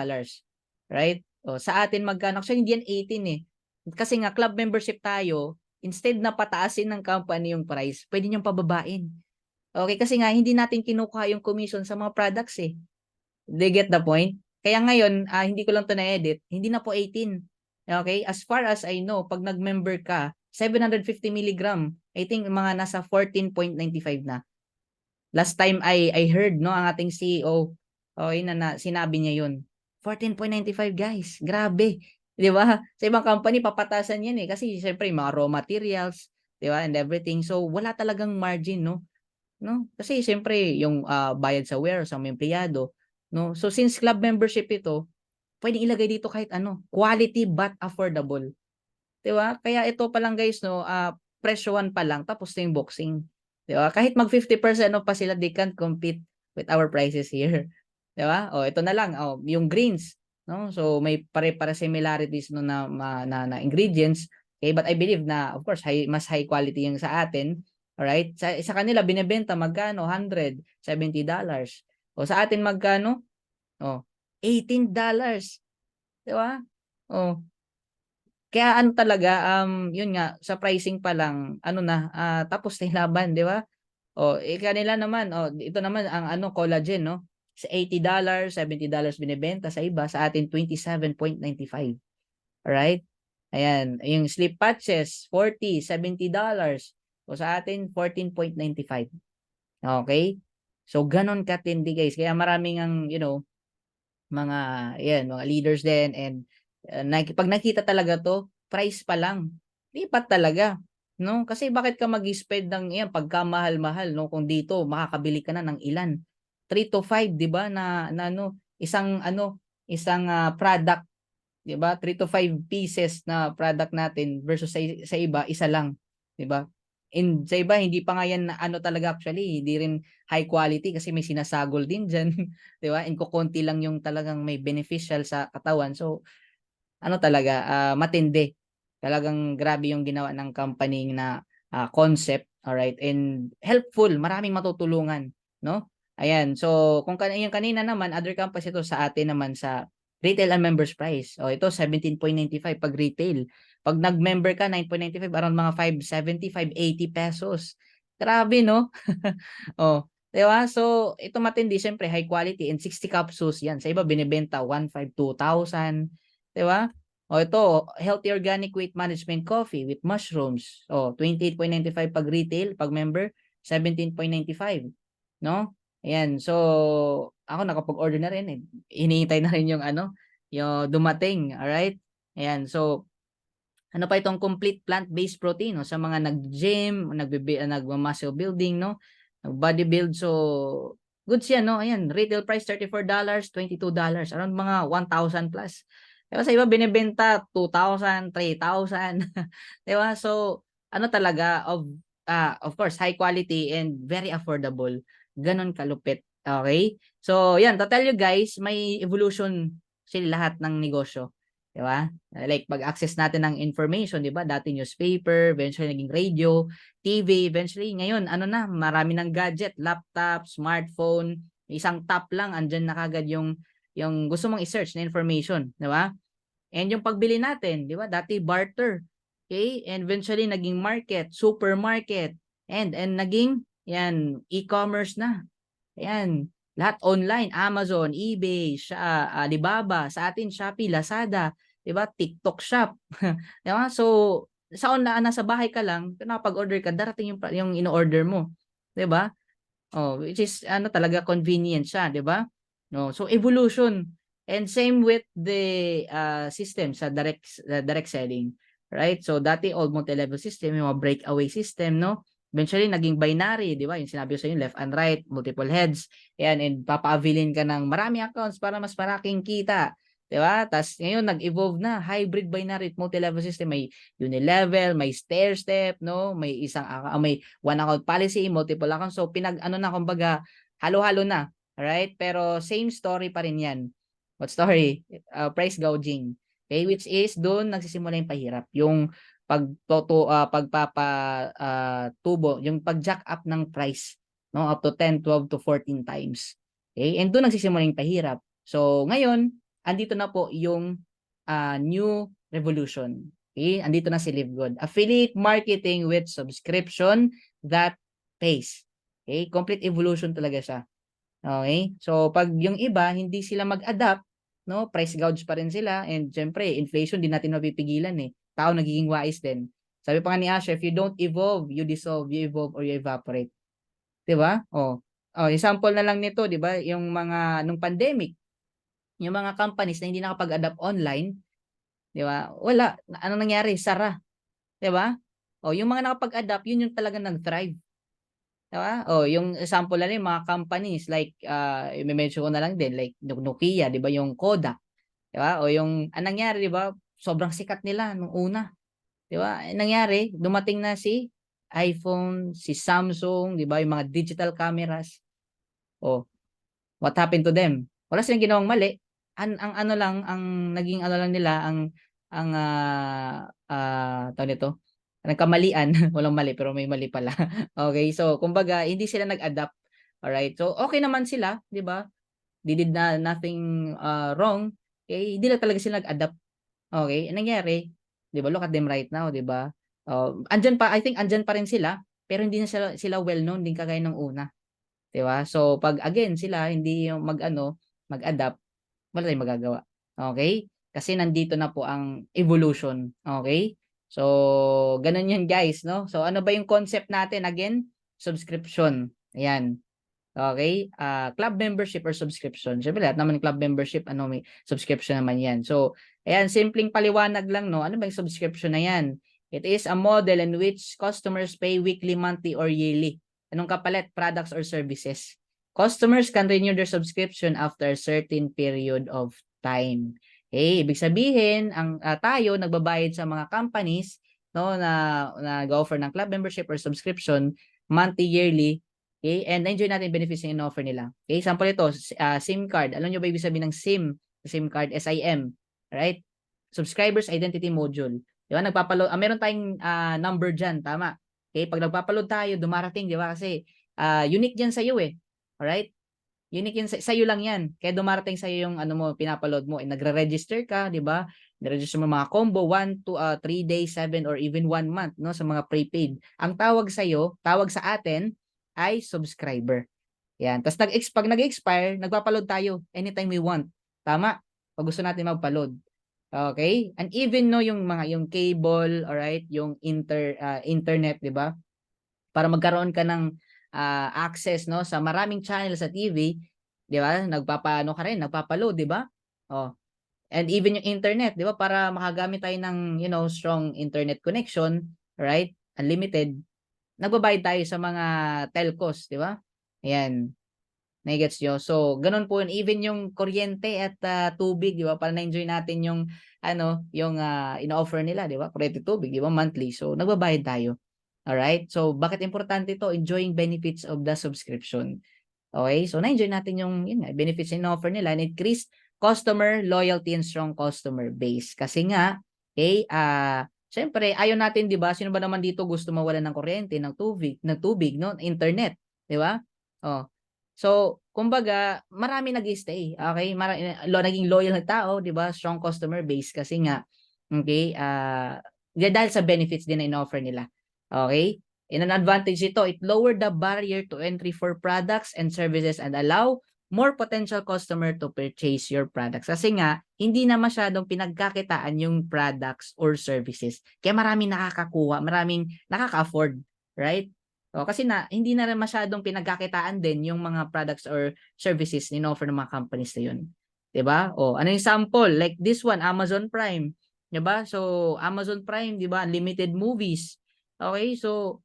Right? O, sa atin magkano? Actually, hindi yan 18 eh. Kasi nga, club membership tayo, instead na pataasin ng company yung price, pwede niyang pababain. Okay? Kasi nga, hindi natin kinukuha yung commission sa mga products eh. They get the point? Kaya ngayon, hindi ko lang to na-edit, hindi na po 18. Okay? As far as I know, pag nag-member ka, 750 milligram, I think mga nasa 14.95 na. Last time I heard, no, ang ating CEO, sinabi niya yun. 14.95 guys, grabe. 'Di ba? Sa ibang company papatasan 'yan kasi syempre mga raw materials, 'di ba, and everything. So wala talagang margin, no? Kasi syempre yung bayad sa warehouse sa mga empleyado, no? So since club membership ito, pwedeng ilagay dito kahit quality but affordable. 'Di ba? Kaya ito pa lang guys, no, presyohan pa lang tapos na yung boxing. 'Di ba? Kahit mag 50% off pa sila, they can't compete with our prices here. 'Di ba? Ito na lang, yung greens, no? So may pare-para similarities no na ingredients. Okay, but I believe na of course mas high quality yung sa atin. All right? Sa kanila binebenta magkano? $170. O sa atin magkano? Oh, $18, 'di ba? Oh, kaya ano talaga, yun nga sa pricing pa lang ano na, tapos na yung laban, 'di ba? Oh, kanila naman, ito naman ang ano collagen 'no, sa $80, $70 binebenta sa iba, sa atin 27.95. Alright? Ayan, yung sleep patches, $40, $70. So sa atin 14.95. Okay? So gano'n katindi guys. Kaya maraming ang, mga 'yan, mga leaders din and, 'pag nakita talaga 'to, price pa lang, lipat talaga, 'no? Kasi bakit ka mag-spend ng 'yan pagkamahal-mahal 'no, kung dito makakabili ka na ng ilan, 3 to 5 'di ba na ano, isang product 'di ba, 3 to 5 pieces na product natin versus sa iba, isa lang, 'di ba? And sa iba hindi pa nga yan na ano talaga actually, hindi rin high quality kasi may sinasagol din diyan, 'di ba? And kokonti lang yung talagang may beneficial sa katawan. So, ano talaga, matindi. Talagang grabe yung ginawa ng company na, concept, alright, and helpful, maraming matutulungan, 'no? Ayan, so kung yung kanina naman other companies ito sa atin naman sa retail and members price. Oh, ito 17.95 pag retail. Pag nag-member ka 9.95 around mga 570, ₱580. Grabe 'no? Oh, 'di ba? So, ito matindi siyempre high quality and 60 capsules 'yan. Sa iba binebenta 1,500, 2,000, 'di ba? O ito, healthy organic weight management coffee with mushrooms. O, 28.95 pag retail, pag member, 17.95, no? Ayan. So, ako nakapag-order na rin eh. Hinihintay na rin yung ano, yung dumating, alright? Ayan. So, ano pa itong complete plant-based protein no sa mga nag-gym, nagma-muscle building no, nag-bodybuild. So, goods yan no. Ayan, retail price $34, $22, around mga 1,000 plus. Diba sa iba binebenta 2,000, 3,000. 'Di ba? So, ano talaga of course high quality and very affordable. Ganon kalupit. Okay? So, yan, to tell you guys, may evolution sila lahat ng negosyo. 'Di ba? Like pag-access natin ng information, 'di ba? Dati newspaper, eventually naging radio, TV, eventually ngayon ano na, marami ng gadget, laptop, smartphone, isang tap lang andiyan na kaagad yung gusto mong i-search na information, 'di ba? And yung pagbili natin, 'di ba? Dati barter. Okay? And eventually naging market, supermarket, and naging yan, e-commerce na. Ayan, lahat online, Amazon, eBay, Alibaba, sa atin Shopee, Lazada, 'di ba? TikTok Shop. 'Di ba? So, nasa bahay ka lang, nakapag-order ka, darating yung ino-order mo, 'di ba? Oh, which is ano talaga convenient siya, 'di ba? No, so evolution. And same with the system sa direct selling, right? So dati all multi-level system, yung mga breakaway system, no? Eventually naging binary, 'di ba? Yung sinabi ko sa inyo, left and right, multiple heads. Ayan, and papa-availin ka ng maraming accounts para mas malaking kita, 'di ba? Tas ngayon nag-evolve na hybrid binary multi-level system, may unilevel, may stair step, no? May one account policy, multiple accounts. So pinag-ano na kumbaga halo-halo na, alright? Pero same story pa rin 'yan. What story? Price gouging. Okay, which is doon nagsisimula yung pahirap. Yung tubo, yung pag-jack up ng price, no, up to 10, 12 to 14 times. Okay? And doon nagsisimula yung pahirap. So ngayon, andito na po yung new revolution. Okay? Andito na si LiveGood. Affiliate marketing with subscription that pays. Okay? Complete evolution talaga siya. Okay? So pag yung iba hindi sila mag-adapt, no, price gouge pa rin sila, and syempre inflation din natin mapipigilan eh. Tao nagiging wais din. Sabi pa nga ni Asha, if you don't evolve, you dissolve, you evolve or you evaporate. 'Di ba? Oh. Oh, example na lang nito, 'di ba? Yung mga nung pandemic, yung mga companies na hindi nakapag-adapt online, 'di ba? Wala, anong nangyari? Sara, 'di ba? Oh, yung mga nakapag-adapt, yun yung talagang nag-thrive. 'Di ba? Oh, yung example na rin mga companies like i-mention ko na lang din like Nokia, 'di ba, yung Kodak, 'di ba? O yung anong nangyari, 'di ba? Sobrang sikat nila nung una, 'di ba? Anong nangyari, dumating na si iPhone, si Samsung, 'di ba, yung mga digital cameras. Oh, what happened to them? Wala silang ginawang mali. Ang ano lang, ang naging ano lang nila, tawag nito, nagkamalian, walang mali pero may mali pala. Okay, so kumbaga hindi sila nag-adapt. Alright, so okay naman sila, 'di ba? they did nothing wrong, hindi lang talaga sila nag-adapt. Okay, anong nangyari, 'di ba, look at them right now, 'di ba? Andiyan pa, I think andiyan pa rin sila, pero hindi na sila well known din kagaya ng una, 'di ba? So pag again sila hindi yung mag-ano, mag-adapt, wala tayong magagawa. Okay? Kasi nandito na po ang evolution, okay? So ganun 'yun guys, no? So ano ba yung concept natin again? Subscription. Ayan. Okay, club membership or subscription. Siyempre lahat naman ng club membership ano may subscription naman 'yan. So, ayan simpleng paliwanag lang 'no. Ano ba 'yung subscription na 'yan? It is a model in which customers pay weekly, monthly or yearly. Anong kapalit? Products or services. Customers can renew their subscription after a certain period of time. Okay, ibig sabihin ang tayo nagbabayad sa mga companies no na nag-offer ng club membership or subscription monthly, yearly. Okay, and na-enjoy natin benefits na in-offer nila. Okay, sample ito, SIM card. Alam nyo ba ibig sabihin ng SIM? SIM card, SIM, right? Subscribers Identity Module. Di ba? Nagpapaload, meron tayong number dyan, tama? Okay, pag nagpapaload tayo, dumarating, di ba? Kasi unique yan sa iyo eh. Alright? Unique yan sa iyo lang yan. Kaya dumarating sa iyo yung ano mo, pinapaload mo. Nagre-register ka, di ba? Nire-register mo mga combo, 1 to 3 days, 7 or even 1 month, no? Sa mga prepaid. Ang tawag sa iyo, tawag sa atin, ay subscriber. Yan. Tapos pag nag-expire, nagpa-load tayo anytime we want. Tama? Pag gusto natin magpa-load. Okay? And even no yung cable, all right, yung internet, 'di ba? Para magkaroon ka ng access no sa maraming channel sa TV, 'di ba? Nagpapaano ka rin, nagpa-load, 'di ba? Oh. And even yung internet, 'di ba? Para makagamit tayo ng, strong internet connection, right? Unlimited, nagbabayad tayo sa mga telcos, 'di ba? Ayan, nagets nyo? So, ganun po yun. Even yung kuryente at tubig, 'di ba? Para na-enjoy natin yung yung ino-offer nila, 'di ba? Kuryente, tubig, 'di ba? Monthly. So, nagbabayad tayo. All right? So, bakit importante ito? Enjoying benefits of the subscription. Okay? So, na-enjoy natin yung yun nga, benefits na ino-offer nila and increase customer loyalty and strong customer base. Kasi nga, okay, siyempre, ayaw natin, 'di ba? Sino ba naman dito gusto mawalan ng kuryente, ng tubig, no? Internet, 'di ba? Oh. So, kumbaga, marami nag-stay, okay? Naging loyal na tao, 'di ba? Strong customer base kasi nga, okay, dahil sa benefits din na in-offer nila. Okay? And an advantage ito, it lowered the barrier to entry for products and services and allow more potential customer to purchase your products. Kasi nga, hindi na masyadong pinagkakitaan yung products or services. Kaya maraming nakakakuha, maraming nakaka-afford, right? O, kasi hindi na rin masyadong pinagkakitaan din yung mga products or services in-offer ng mga companies na yun. 'Di ba? O, ano yung sample? Like this one, Amazon Prime. 'Di ba? So, Amazon Prime, 'di ba? Unlimited movies. Okay? So,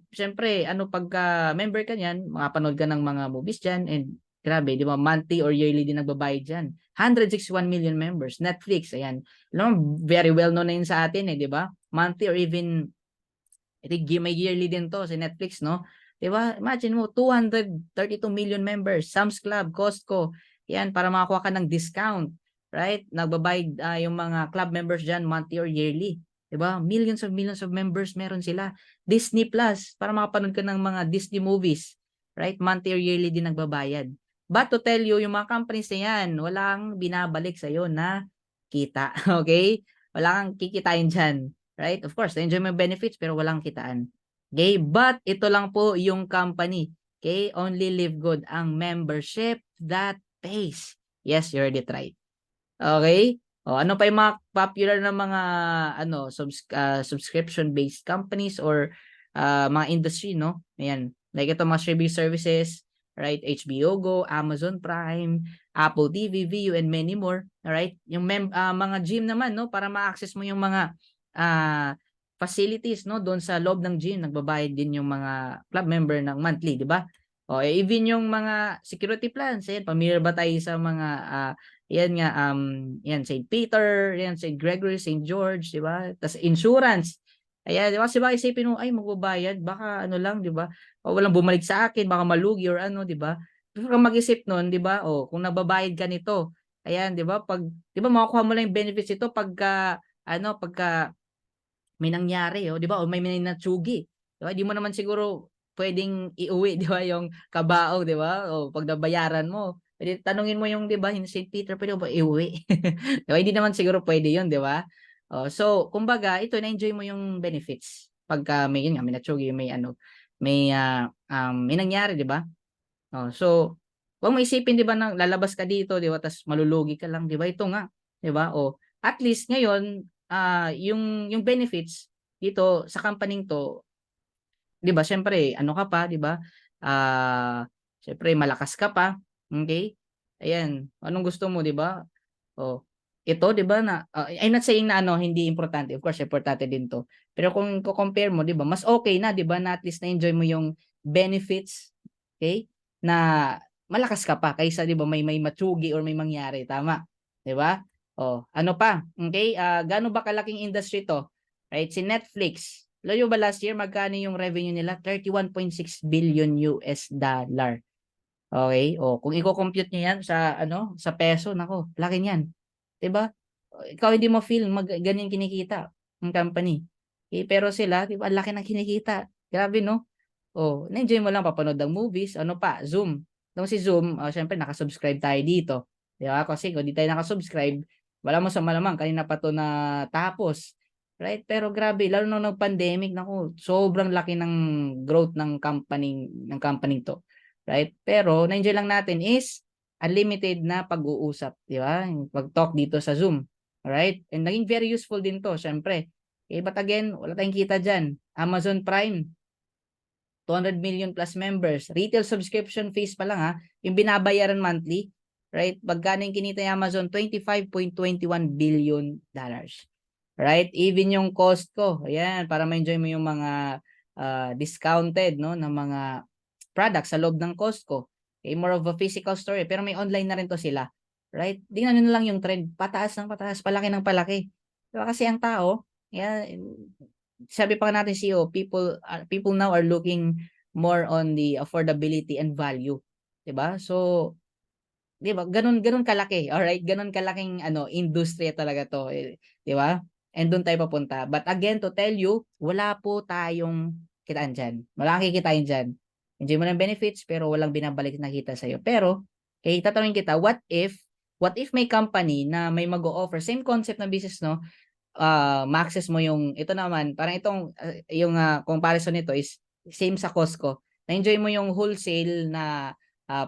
siyempre, pagka member ka niyan, makapanood ka ng mga movies diyan and grabe, 'di ba? Monthly or yearly din nagbabayad diyan. 161 million members. Netflix, ayan. Alam mo, very well known na yun sa atin eh, 'di ba? Monthly or even I think may yearly din to sa Netflix, no? 'Di ba? Imagine mo 232 million members, Sam's Club, Costco. 'Yan para makakuha ka ng discount, right? Nagbabayad yung mga club members diyan monthly or yearly. 'Di ba? Millions of members meron sila. Disney Plus para makapanood ka ng mga Disney movies, right? Monthly or yearly din nagbabayad. But to tell you, yung mga companies na yan, walang binabalik sa iyo na kita, okay? Wala kang kikitain diyan. Right? Of course, enjoy mo benefits pero walang kitaan. Okay? But ito lang po yung company. Okay? Only Live Good ang membership that pays. Yes, you heard it right. Okay? O, ano pa yung mga popular na mga subscription-based companies or mga industry, no? Ayan. Like ito mga streaming services, right? HBO Go, Amazon Prime, Apple TV, Viu, and many more. Alright? Yung mga gym naman, no? Para ma-access mo yung mga facilities, no? Doon sa loob ng gym, nagbabayad din yung mga club member ng monthly, di ba? O, even yung mga security plans, ayan, familiar ba tayo sa mga yan nga, yan, St. Peter, yan, St. Gregory, St. George, di ba? Tapos insurance. Ayan, di ba? Kasi baka isipin mo, ay, magbabayad, baka ano lang, di ba? O walang bumalik sa akin, baka malugi or ano, di ba? Pero kung mag-isip nun, di ba? O, kung nagbabayad ka nito, ayan, di ba? Di ba, makukuha mo lang yung benefits ito pagka may nangyari, di ba? O may natsugi. Di ba? Di mo naman siguro pwedeng iuwi, di ba? Yung kabao, di ba? O pag nabayaran mo, Pwede tanungin mo yung 'di ba, yung St. Peter, pwede mo ba iuwi? 'Di ba, hindi naman siguro pwede yun, 'di ba? Oh, so kumbaga ito na-enjoy mo yung benefits pagka may yun nga, may natsugi, may ano, may nangyari, 'di ba? Oh, so 'wag mo isipin 'di ba na lalabas ka dito 'di ba ta's malulugi ka lang 'di ba? Ito nga, 'di ba? Oh, at least ngayon, yung benefits dito sa company 'to, 'di ba siyempre ano ka pa 'di ba? Siyempre malakas ka pa, okay. Ayan, anong gusto mo 'di ba? Oh, ito 'di ba na, I'm not saying na ano hindi importante, of course importante din 'to. Pero kung ko-compare mo 'di ba mas okay na 'di ba na at least na-enjoy mo yung benefits, okay, na malakas ka pa kaysa 'di ba may matsugi or may mangyari, tama, 'di ba? Oh, ano pa, okay, gaano ba kalaking industry 'to, right? Si Netflix, alam niyo ba last year magkano yung revenue nila? 31.6 billion US dollar. Okay, oh, kung iko-compute niyo 'yan sa ano, sa peso, naku, laki niyan. 'Di ba? Ikaw hindi mo feel ganyan kinikita ng company. Eh, pero sila 'di ba, ang laki ng kinikita. Grabe 'no? Oh, na-enjoy mo lang papanood ng movies, ano pa, Zoom. Itong si Zoom, siyempre naka-subscribe tayo dito, 'di ba? Kasi kung 'di tayo naka-subscribe, malamang sa malamang kanina pa 'to natapos, right? Pero grabe lalo nung nag-pandemic, naku, sobrang laki ng growth ng company 'to, right? Pero na-enjoy lang natin is unlimited na pag-uusap, 'di ba? Yung pag-talk dito sa Zoom, alright? And naging very useful din 'to siyempre. Eh, but again, wala tayong kita diyan. Amazon Prime, 200 million plus members. Retail subscription fees pa lang, yung binabayaran monthly, right? Magkano yung kinita ni Amazon? 25.21 billion dollars. Right? Even yung Costco, ayan, para ma-enjoy mo yung mga discounted no ng mga products sa loob ng Costco. Okay, more of a physical store, pero may online na rin to sila. Right? Tingnan nyo na lang yung trend, pataas ng pataas, palaki ng palaki. Diba? Kasi ang tao, yan, sabi pa nga natin CEO, people now are looking more on the affordability and value. 'Di ba? So, 'di ba? Ganun ganun kalaki. All right? Ganun kalaking ano, industriya talaga 'to, 'di ba? And doon tayo papunta. But again, to tell you, wala po tayong kitaan diyan. Wala kang kikitain diyan. Enjoy mo ng benefits pero walang binabalik na kita sa iyo. Pero, kay tatanungin kita, what if may company na may mag-o-offer same concept ng business no, ma-access mo yung ito naman, parang itong yung comparison nito is same sa Costco. Na-enjoy mo yung wholesale na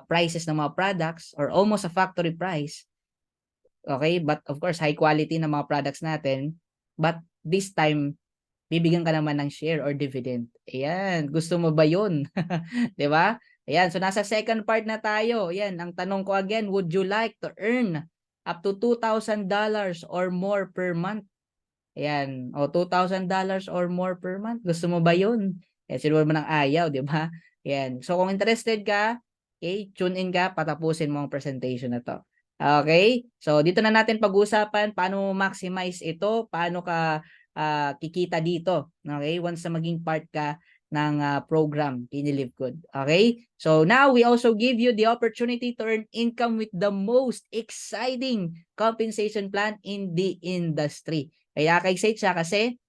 prices ng mga products or almost a factory price. Okay? But of course, high quality ng mga products natin. But this time, bibigyan ka naman ng share or dividend. Ayan, gusto mo ba yun? 'Di ba? Ayan, so nasa second part na tayo. Ayan, ang tanong ko again, would you like to earn up to $2,000 or more per month? Ayan, o $2,000 or more per month, gusto mo ba yun? Eh, sino naman ang ayaw, 'di ba? Ayan, so kung interested ka, okay, tune in ka, patapusin mo ang presentation na 'to. Okay? So dito na natin pag-usapan paano maximize ito, paano ka kikita dito, okay? Once na maging part ka ng program in Live Good. Okay? So now we also give you the opportunity to earn income with the most exciting compensation plan in the industry. Kaya ka-excite siya kasi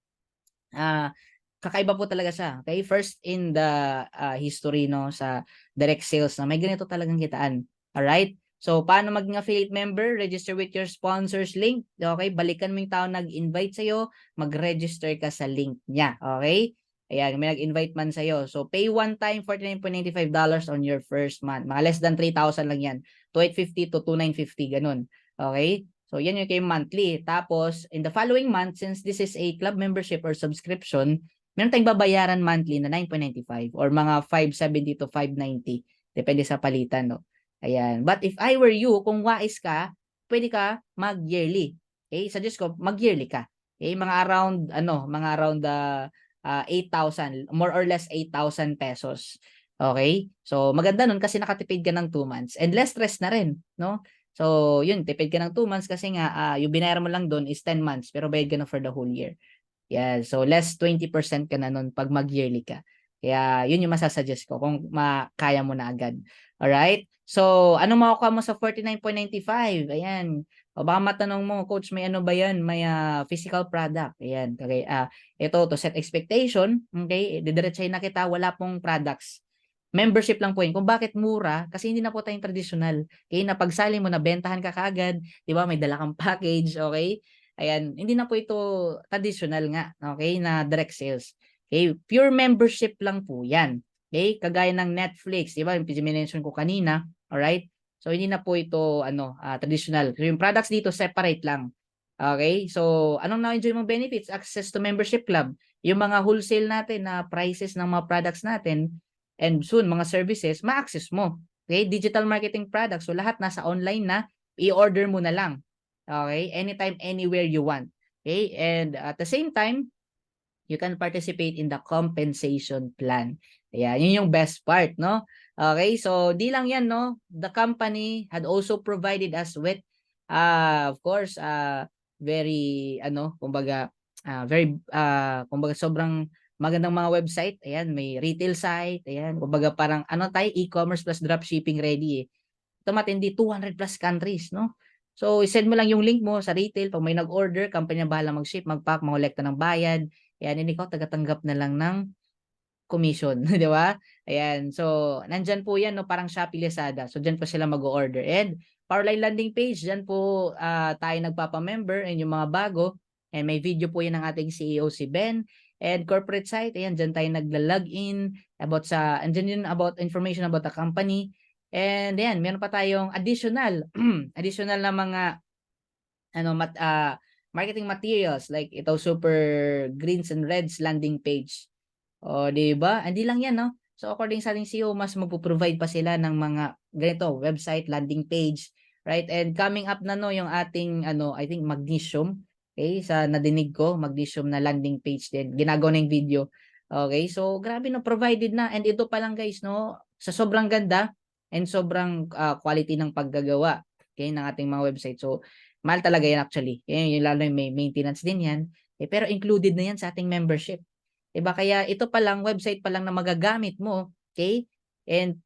kakaiba po talaga siya. Okay? First in the history no sa direct sales na may ganito talagang kitaan. All right? So paano maging affiliate member? Register with your sponsors link. Okay? Balikan mo yung tao nag-invite sa iyo, mag-register ka sa link niya. Okay? Ayan, may nag-invite man sa iyo. So pay one time $49.95 on your first month. Mga less than 3,000 lang yan. 2,850 to 2,950 ganun. Okay? So, yan yung kay monthly. Tapos, in the following month, since this is a club membership or subscription, meron tayong babayaran monthly na 9.95 or mga 570 to 590. Depende sa palitan, no? Ayan. But if I were you, kung wais ka, pwede ka mag-yearly. Okay? Suggest ko, mag-yearly ka. Okay? Mga around 8,000, more or less 8,000 pesos. Okay? So, maganda nun kasi nakatipid ka ng 2 months. And less stress na rin, no? So, yun, tipid ka ng 2 months kasi nga yung binayaran mo lang doon is 10 months pero bayad ka na for the whole year. Yeah, so less 20% ka na nun pag mag-yearly ka. Kaya yun yung masasuggest ko kung kaya mo na agad. Alright? So, ano makukuha mo sa 49.95? Ayan. O baka matanong mo, Coach, may ano ba yan? May physical product. Ayan. Okay, ito, to set expectation. Okay, didiretsahin na kita, wala pong products. Membership lang po yun. Kung bakit mura, kasi hindi na po tayong traditional. Okay, na pagsali mo, nabentahan ka kaagad, di ba, may dala kang package, okay? Ayan, hindi na po ito traditional nga, okay, na direct sales. Okay, pure membership lang po yan. Okay, kagaya ng Netflix, di ba, yung mention ko kanina, alright? So, hindi na po ito, traditional. So, yung products dito, separate lang. Okay, so, anong na-enjoy mong benefits? Access to membership club. Yung mga wholesale natin na prices ng mga products natin, and soon mga services, ma-access mo. Okay? Digital marketing products. So lahat nasa online na, i-order mo na lang. Okay? Anytime, anywhere you want. Okay? And at the same time, you can participate in the compensation plan. Ayan, yun yung best part, no? Okay, so di lang yan, no? The company had also provided us with, of course, very, kumbaga sobrang magandang mga website. Ayan, may retail site. Ayan, kumbaga parang, e-commerce plus dropshipping ready eh. Ito matindi, 200 plus countries, no? So, isend mo lang yung link mo sa retail. Pag may nag-order, company na bahala mag-ship, mag-pack, mangolekta ng bayad. Ayan, and ikaw tagatanggap na lang ng commission, di ba? Ayan, so nandyan po yan, no, parang Shopee, Lazada. So dyan po sila mag-order. And Powerline landing page, dyan po tayo nagpapa-member and yung mga bago. And may video po yan ng ating CEO si Ben. And corporate site, ayan, dyan tayo nagla-login and dyan yun about information about the company. And ayan, meron pa tayong additional na mga marketing materials like ito super greens and reds landing page. O, di ba? Hindi lang yan, no? So, according sa ating CEO, mas magpo-provide pa sila ng mga ganito, website, landing page, right? And coming up na, no, yung ating, I think, magnesium. Okay? Sa nadinig ko, magnesium na landing page din. Ginagawa na yung video. Okay? So, grabe, no? Provided na. And ito pa lang, guys, no? Sa sobrang ganda and sobrang quality ng paggagawa, okay, ng ating mga website. So, mahal talaga yan actually. Yung lalo yung may maintenance din yan. Pero included na yan sa ating membership. Diba? Kaya ito pa lang, website pa lang na magagamit mo, okay? And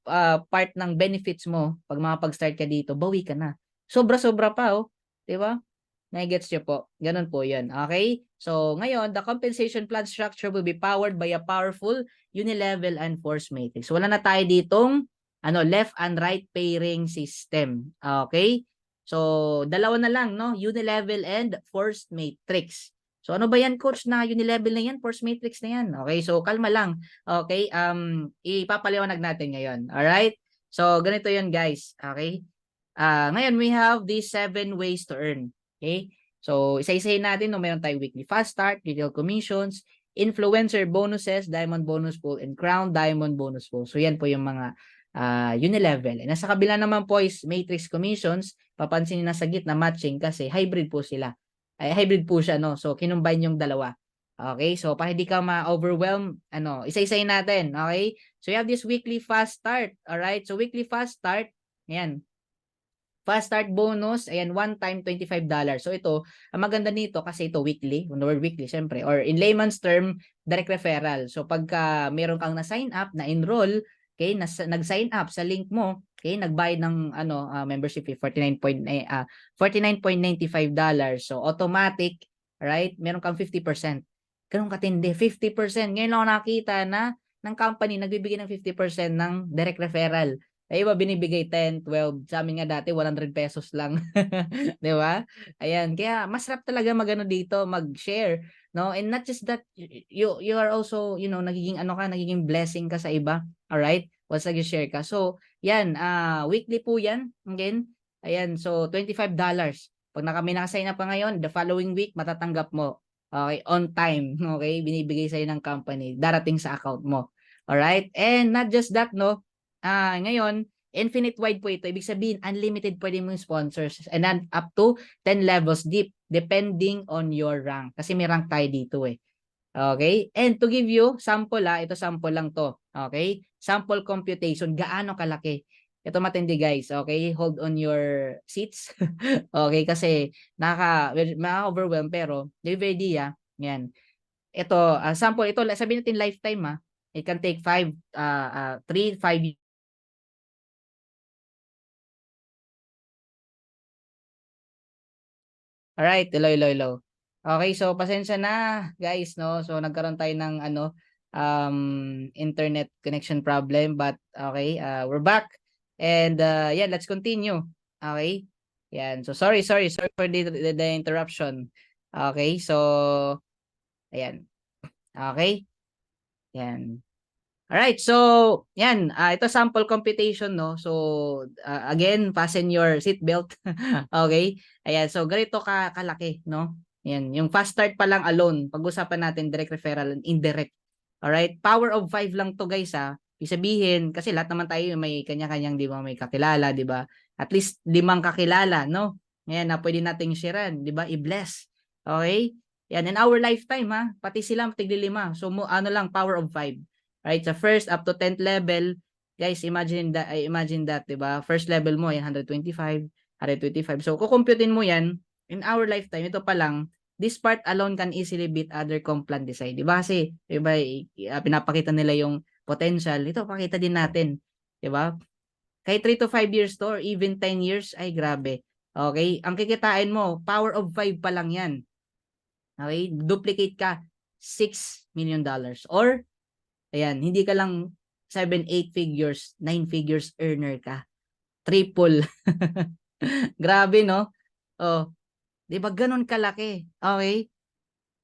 part ng benefits mo, pag makapag-start ka dito, bawi ka na. Sobra-sobra pa, oh. Diba? Nai-gets nyo po. Ganun po yun. Okay? So, ngayon, the compensation plan structure will be powered by a powerful unilevel and force matrix. So, wala na tayo ditong left and right pairing system. Okay? So, dalawa na lang, no? Unilevel and force matrix. So, ano ba yan, coach, na unilevel na yan? Force matrix na yan. Okay? So, kalma lang. Okay? Ipapaliwanag natin ngayon. Alright? So, ganito yun, guys. Okay? Ngayon, we have these 7 ways to earn. Okay? So, isa-isahin natin, no, meron tayong weekly fast start, retail commissions, influencer bonuses, diamond bonus pool, and crown diamond bonus pool. So, yan po yung mga unilevel. And nasa kabila naman po is matrix commissions. Papansin nyo nasa gitna matching kasi hybrid po sila. Ay, hybrid po siya, no? So, kinumbine yung dalawa. Okay? So, para hindi ka ma-overwhelm, isa-isahin natin. Okay? So, you have this weekly fast start. Alright? So, weekly fast start, ayan, fast start bonus, ayan, one time $25. So ito, ang maganda nito kasi ito weekly, on the word weekly, syempre, or in layman's term, direct referral. So pagka meron kang na-sign up, na-enroll, okay, nag-sign up sa link mo, okay, nagbayad ng membership fee, $49.95. So automatic, right, meron kang 50%. Ganun katindi, 50%. Ngayon lang ako nakita na ng company nagbibigay ng 50% ng direct referral. Ay iba binibigay 10, 12. Sa amin nga dati 100 pesos lang. 'Di ba? Ayan, kaya masarap talaga magano dito, mag-share, no? And not just that, you are also, nagiging blessing ka sa iba. All right? Once nag-share ka. So, 'yan, weekly po 'yan. Again, ayan, so $25. Pag naka-sign up ka ngayon, the following week matatanggap mo. Okay, on time, okay? Binibigay sa ng company, darating sa account mo. All right? And not just that, no? Ngayon, infinite wide po ito. Ibig sabihin, unlimited pwede mong sponsors and then up to 10 levels deep depending on your rank. Kasi may rank tayo dito eh. Okay? And to give you sample ito sample lang to. Okay? Sample computation, gaano kalaki. Ito matindi guys. Okay? Hold on your seats. Okay? Kasi maka-overwhelm pero give idea. Yan. Ito, sample ito, sabihin natin lifetime. It can take 3, 5 Alright, hello, hello, hello. Okay, so pasensya na guys, no? So nagkaroon tayo ng internet connection problem, but okay, we're back. And yeah, let's continue. Okay? Yan. So sorry for the interruption. Okay? So ayan. Okay? Yan. Alright, so yan, ito sample computation, no? So again, fasten your seat belt. Okay? Ayan, so ganito kalaki, no? Yan, yung fast start pa lang alone, pag-usapan natin direct referral and indirect. Alright, power of 5 lang to guys ha. Ibig sabihin, kasi lahat naman tayo may kanya-kanyang, di ba, may kakilala, di ba? At least 5 kakilala, no? Ngayon na pwede nating sharean, di ba? I-bless. Okay? Yan, in our lifetime ha, pati sila tigli 5. So ano lang, power of 5. Right? Sa first up to 10th level, guys, imagine that, 'di ba? First level mo ay 125, 125. So kukumputin mo 'yan in our lifetime. Ito pa lang, this part alone can easily beat other comp plan design. 'Di ba? Kasi 'di ba pinapakita nila yung potential. Ito pakita din natin, 'di ba? Kahit 3 to 5 years to or even 10 years ay grabe. Okay? Ang kikitain mo, power of 5 pa lang 'yan. Okay? Duplicate ka $6 million or ayan, hindi ka lang 7, 8 figures, 9 figures earner ka. Triple. Grabe, no? Oh, 'di ba ganoon kalaki? Okay?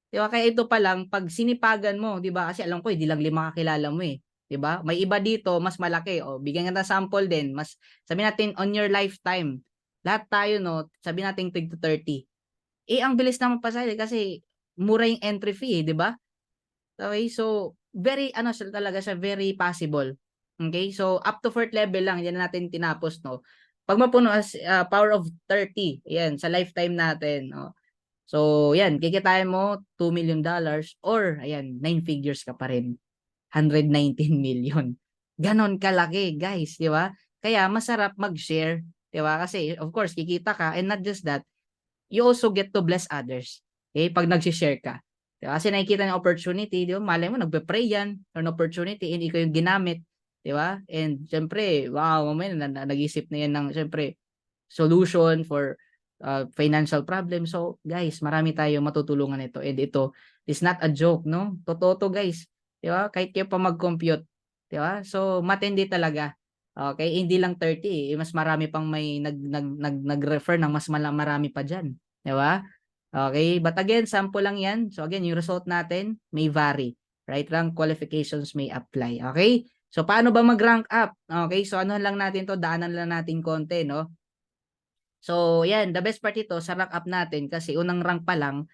'Di ba kaya ito pa lang pag sinipagan mo, 'di ba? Kasi alam ko hindi lang 5 kakilala mo eh, 'di ba? May iba dito mas malaki. Oh, bigyan kita sample din. Mas sabi natin on your lifetime. Lahat tayo no, sabi natin tig to 30. Eh ang bilis naman pasali kasi mura yung entry fee, 'di ba? Okay, so very ano siya talaga siya, very possible. Okay? So up to 4th level lang yan natin tinapos, no. Pag mapuno as power of 30, yan sa lifetime natin, no. So yan, kikitain mo $2 million or ayan, 9 figures ka pa rin. 119 million. Ganon kalaki, guys, di ba? Kaya masarap mag-share, di ba? Kasi of course kikita ka and not just that, you also get to bless others. Okay? Pag nag-share ka. Diba? Kasi nakikita ng opportunity, di ba? Malay mo, nagpe-pray yan or an opportunity and ikaw yung ginamit. Di ba? And syempre, wow, mamaya nag-isip na yan ng syempre solution for financial problem. So, guys, marami tayo matutulungan ito. And ito is not a joke, no? Totoo to, guys. Di ba? Kahit kayo pa mag-compute. Di ba? So, matindi talaga. Okay, hindi lang 30, mas marami pang may nag-refer ng mas marami pa diyan, 'di ba? Okay, but again, sample lang 'yan. So again, yung result natin may vary. Right? Rank qualifications may apply. Okay? So paano ba mag-rank up? Okay, so ano lang natin 'to, daanan lang natin konti, no? So, 'yan, the best part ito sa rank up natin kasi unang rank pa lang,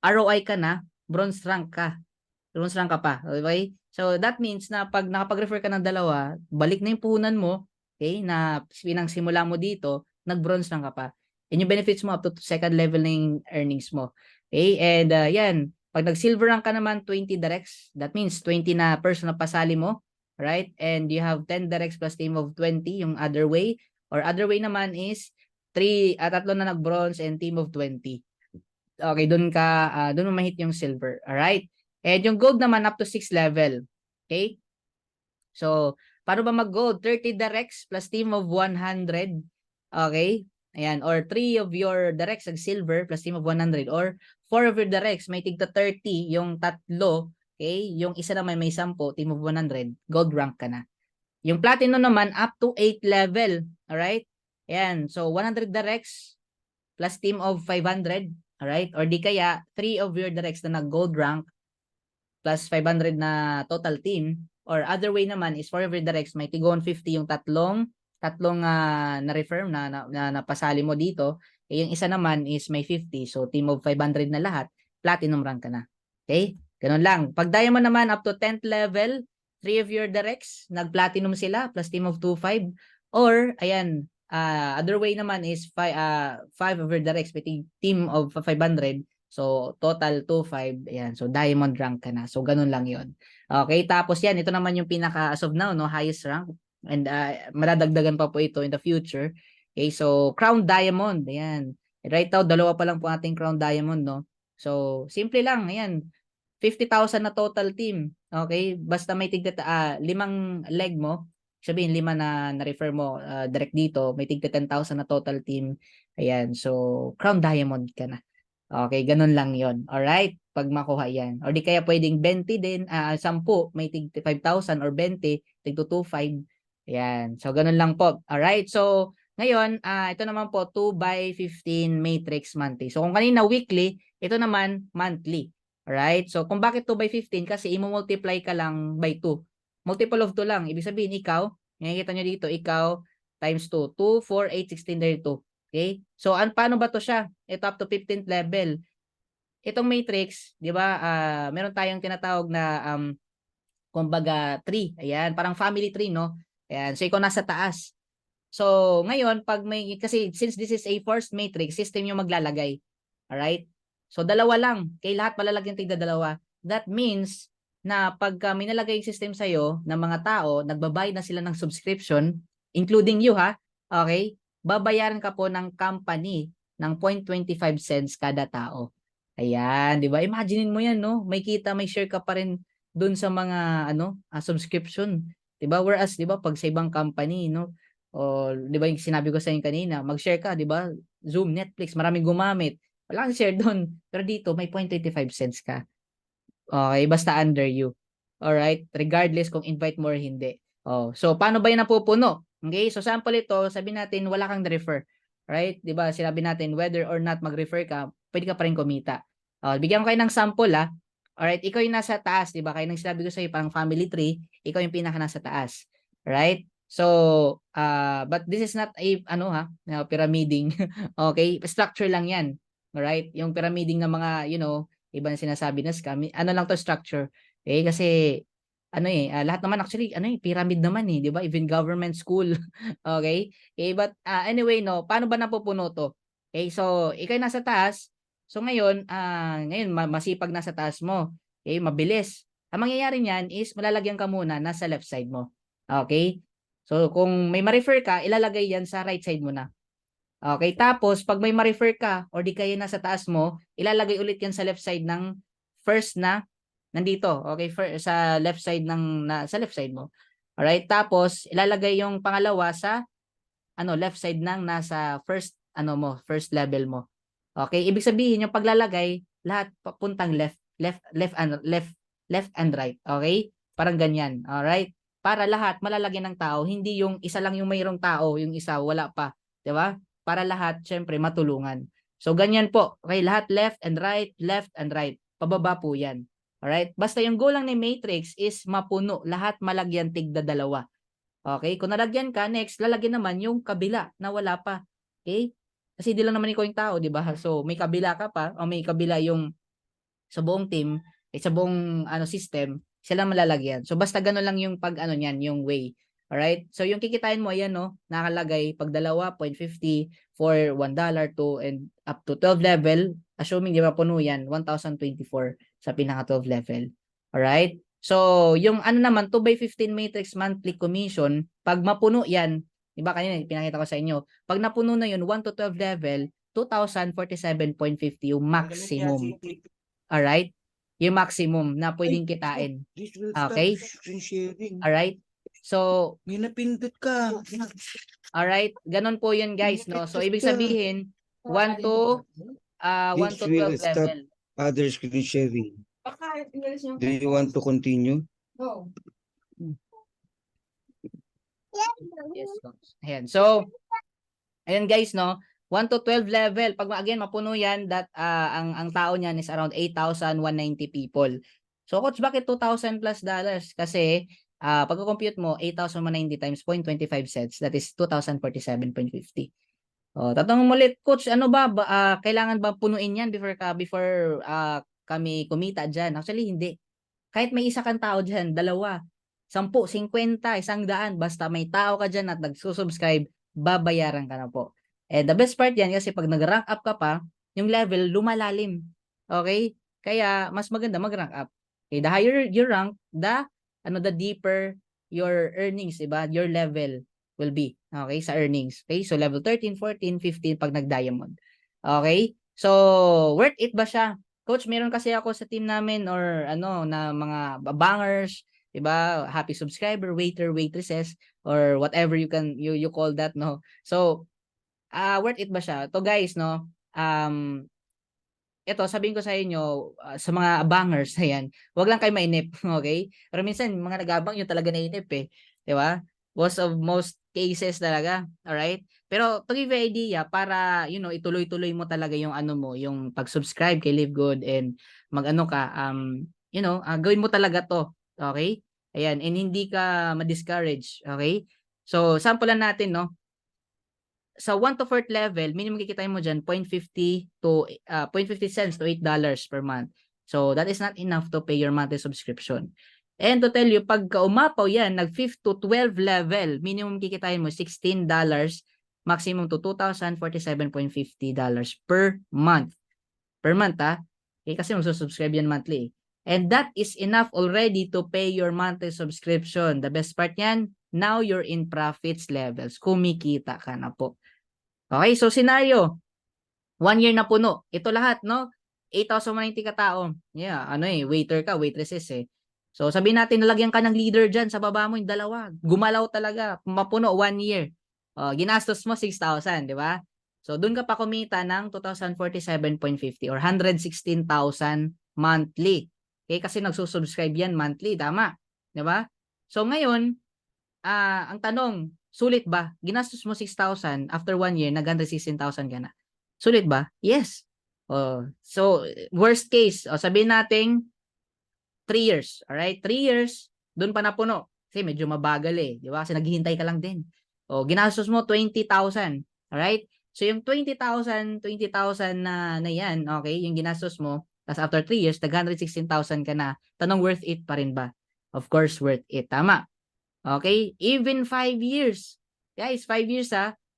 ROI ka na, bronze rank ka. Bronze rank ka pa, okay? So that means na pag nakapag-refer ka ng dalawa, balik na yung puhunan mo, okay, na pinangsimula mo dito, nag-bronze rank ka pa. And yung benefits mo up to second level na yung earnings mo. Okay? And yan, pag nag-silver rank ka naman, 20 directs. That means 20 na person na pasali mo, right? And you have 10 directs plus team of 20 yung other way. Or other way naman is 3 na nag-bronze and team of 20. Okay, doon mo ma-hit yung silver. Alright? And yung gold naman up to 6 level. Okay? So, paano ba mag-gold? 30 directs plus team of 100. Okay? Ayan. Or 3 of your directs nag-silver plus team of 100. Or 4 of your directs may tigta 30. Yung tatlo, okay? Yung isa naman may 10, team of 100. Gold rank ka na. Yung platinum naman up to 8 level. Alright? Ayan. So, 100 directs plus team of 500. Alright? Or di kaya, 3 of your directs na nag-gold rank plus 500 na total team. Or other way naman is 4 of your directs, may tigon 50 yung tatlong na-refer na napasali mo dito. Eh, yung isa naman is may 50. So, team of 500 na lahat. Platinum rank ka na. Okay? Ganun lang. Pag diamond naman up to 10th level, 3 of your directs, nag-platinum sila plus team of 25. Or, ayan, other way naman is 5 of your directs with team of 500. So, total 2-5. Ayan. So, diamond rank ka na. So, ganun lang yon. Okay. Tapos yan, ito naman yung pinaka as of now, no, highest rank. And madadagdagan pa po ito in the future. Okay. So, crown diamond. Ayan. Right now, 2 pa lang po ating crown diamond, no. So, simple lang. Ayan. 50,000 na total team. Okay. Basta may tigda 5 leg mo. Sabihin 5 na refer mo direct dito, may tigda 10,000 na total team. Ayan. So, crown diamond ka na. Okay, ganun lang yon. Alright? Pag makuha yan. Or di kaya pwedeng 20 din, 10, may tig 5,000 or 20, tig 2,500. Yan. So, ganun lang po. Alright? So, ngayon, ito naman po, 2 by 15 matrix monthly. So, kung kanina weekly, ito naman monthly. Alright? So, kung bakit 2 by 15? Kasi i-multiply ka lang by 2. Multiple of 2 lang. Ibig sabihin, ikaw, nakikita nyo dito, ikaw times 2. 2, 4, 8, 16, 32. Okay? So, paano ba to siya? Ito up to 15th level. Itong matrix, 'di ba? Meron tayong tinatawag na kumbaga tree. Ayan, parang family tree, no? Ayan, so ikaw nasa taas. So, ngayon pag may kasi since this is a forced matrix, system yung maglalagay. All right? So, dalawa lang. Kay lahat malalagyan tigda dalawa. That means na pagka may nalagay yung system sa'yo ng mga tao, nagbabayad na sila ng subscription, including you ha, okay? Babayaran ka po ng company ng 0.25 cents kada tao. Ayan, di ba? Imaginein mo yan, no? May kita, may share ka pa rin dun sa mga subscription. Di ba? Whereas, di ba, pag sa ibang company, no? O, di ba yung sinabi ko sa inyo kanina, mag-share ka, di ba? Zoom, Netflix, maraming gumamit. Wala kang share doon. Pero dito, may 0.25 cents ka. Okay, basta under you. Alright? Regardless kung invite mo or hindi. Oh, so, paano ba yung napupuno? Okay, so sample ito, sabi natin, wala kang refer. Right? Di ba, sinabi natin, whether or not mag-refer ka, pwede ka pa rin kumita. Bigyan ko kayo ng sample, ha? Alright, ikaw yung nasa taas, di ba? Kaya nang sinabi ko sa iyo, pang family tree, ikaw yung pinaka nasa taas. Right? So, but this is not a, pyramiding. Okay? Structure lang yan. Alright? Yung pyramiding ng mga, iba na sinasabi na scam, ano lang to structure. Kasi, lahat naman actually, pyramid naman 'di ba? Even government school. Okay? But anyway, no, paano ba napupuno to? Okay, so, ikaw nasa taas. So, ngayon, masipag nasa taas mo. Okay, mabilis. Ang mangyayari niyan is malalagyan ka muna nasa left side mo. Okay? So, kung may ma-refer ka, ilalagay yan sa right side mo na. Okay, tapos pag may ma-refer ka or di kaya nasa taas mo, ilalagay ulit yan sa left side ng first na nandito. Okay, sa left side sa left side mo. All right, tapos ilalagay yung pangalawa sa left side ng nasa first level mo. Okay, ibig sabihin yung paglalagay lahat papuntang left and right. Okay? Parang ganyan. All right? Para lahat malalagyan ng tao, hindi yung isa lang yung mayroong tao, yung isa wala pa, 'di ba? Para lahat syempre matulungan. So ganyan po. Okay, lahat left and right. Pababa po 'yan. All right? Basta yung goal lang ni matrix is mapuno, lahat malagyan tigda dalawa. Okay? Kung nalagyan ka, next lalagyan naman yung kabila na wala pa. Okay? Kasi di lang naman ikaw yung tao, 'di ba? So may kabila ka pa o may kabila yung sa buong team, sa buong system, sila malalagyan. So basta gano'n lang yung pag niyan, yung way. Alright? So yung kikitain mo ayan no, nakalagay pag dalawa 0.50 for $1 to and up to 12 level, assuming di ba puno yan, 1,024 sa pinaka 12 level. Alright? So yung naman 2 by 15 matrix monthly commission, pag mapuno yan, di ba kanina pinakita ko sa inyo, pag napuno na yun 1 to 12 level, 2,047.50 yung maximum. Alright? Yung maximum na pwedeng kitain. Okay? Alright? So, May napindot ka. alright, ganun po yun guys, no? So, ibig sabihin, 1 to 12 level. Other screen sharing. Do you want to continue? Yes, coach. Ayan. So, ayan guys, no? 1 to 12 level. Pag again mapuno yan, that ang tao niyan is around 8,190 people. So coach, bakit 2,000 plus dollars? Kasi pagko-compute mo 8,190 times 0.25 cents, that is 2,047.50. Tatanong mo ulit, coach, ano ba, kailangan ba punuin yan before kami kumita diyan? Actually hindi. Kahit may isa kang tao diyan, 2, 10, 50, 100, basta may tao ka diyan at nagsusubscribe, babayaran ka na po. And the best part yan kasi pag nag-rank up ka pa, yung level lumalalim. Okay? Kaya mas maganda mag-rank up. Okay, the higher your rank, the deeper your earnings, diba? Your level will be. Okay, sa earnings. Okay? So level 13, 14, 15 pag nag-diamond. Okay? So worth it ba siya? Coach, meron kasi ako sa team namin or na mga bangers, 'di ba? Happy subscriber, waiter, waitresses or whatever you call that, no. So worth it ba siya? To guys, no, ito sabihin ko sa inyo, sa mga abangers, ayan, wag lang kayo mainip, okay? Pero minsan mga nag-aabang yung talaga nainip eh, 'di ba? Most cases talaga, all right? Pero to give you idea para ituloy-tuloy mo talaga yung ano mo, yung pag-subscribe kay Live Good and mag-ano ka gawin mo talaga 'to, okay? Ayan, and hindi ka ma-discourage, okay? So, sample lang natin, no? Sa 1 to 4th level, minimum kikitain mo dyan 0.50 to 0.50 cents to $8 per month. So, that is not enough to pay your monthly subscription. And to tell you, pagka umapaw yan, nag 5th to 12 level, minimum kikitain mo $16, maximum to $2,047.50 per month. Per month, ha? Okay, kasi magsusubscribe yan monthly. And that is enough already to pay your monthly subscription. The best part yan, now you're in profits levels. Kumikita ka na po. Okay, so scenario, 1 year na puno. Ito lahat, no? 8,190 katao. Yeah, waiter ka, waitresses eh. So sabihin natin nalagyan ka ng leader dyan sa baba mo yung dalawa. Gumalaw talaga, mapuno 1 year. Ginastos mo 6,000, di ba? So doon ka pa kumita ng 2,047.50 or 116,000 monthly. Okay, kasi nagsusubscribe yan monthly, tama? Di ba? So ngayon, ang tanong, sulit ba? Ginastos mo 6,000, after 1 year, nag-116,000 ka na. Sulit ba? Yes. So, worst case, sabihin natin 3 years. Alright? 3 years, doon pa napuno. Kasi medyo mabagal eh. Di ba? Kasi naghihintay ka lang din. Ginastos mo 20,000. Alright? So, yung 20,000 na yan, okay, yung ginastos mo, tapos after 3 years, nag-116,000 ka na. Tanong, worth it pa rin ba? Of course, worth it. Tama. Okay? Even 5 years. Guys, 5 years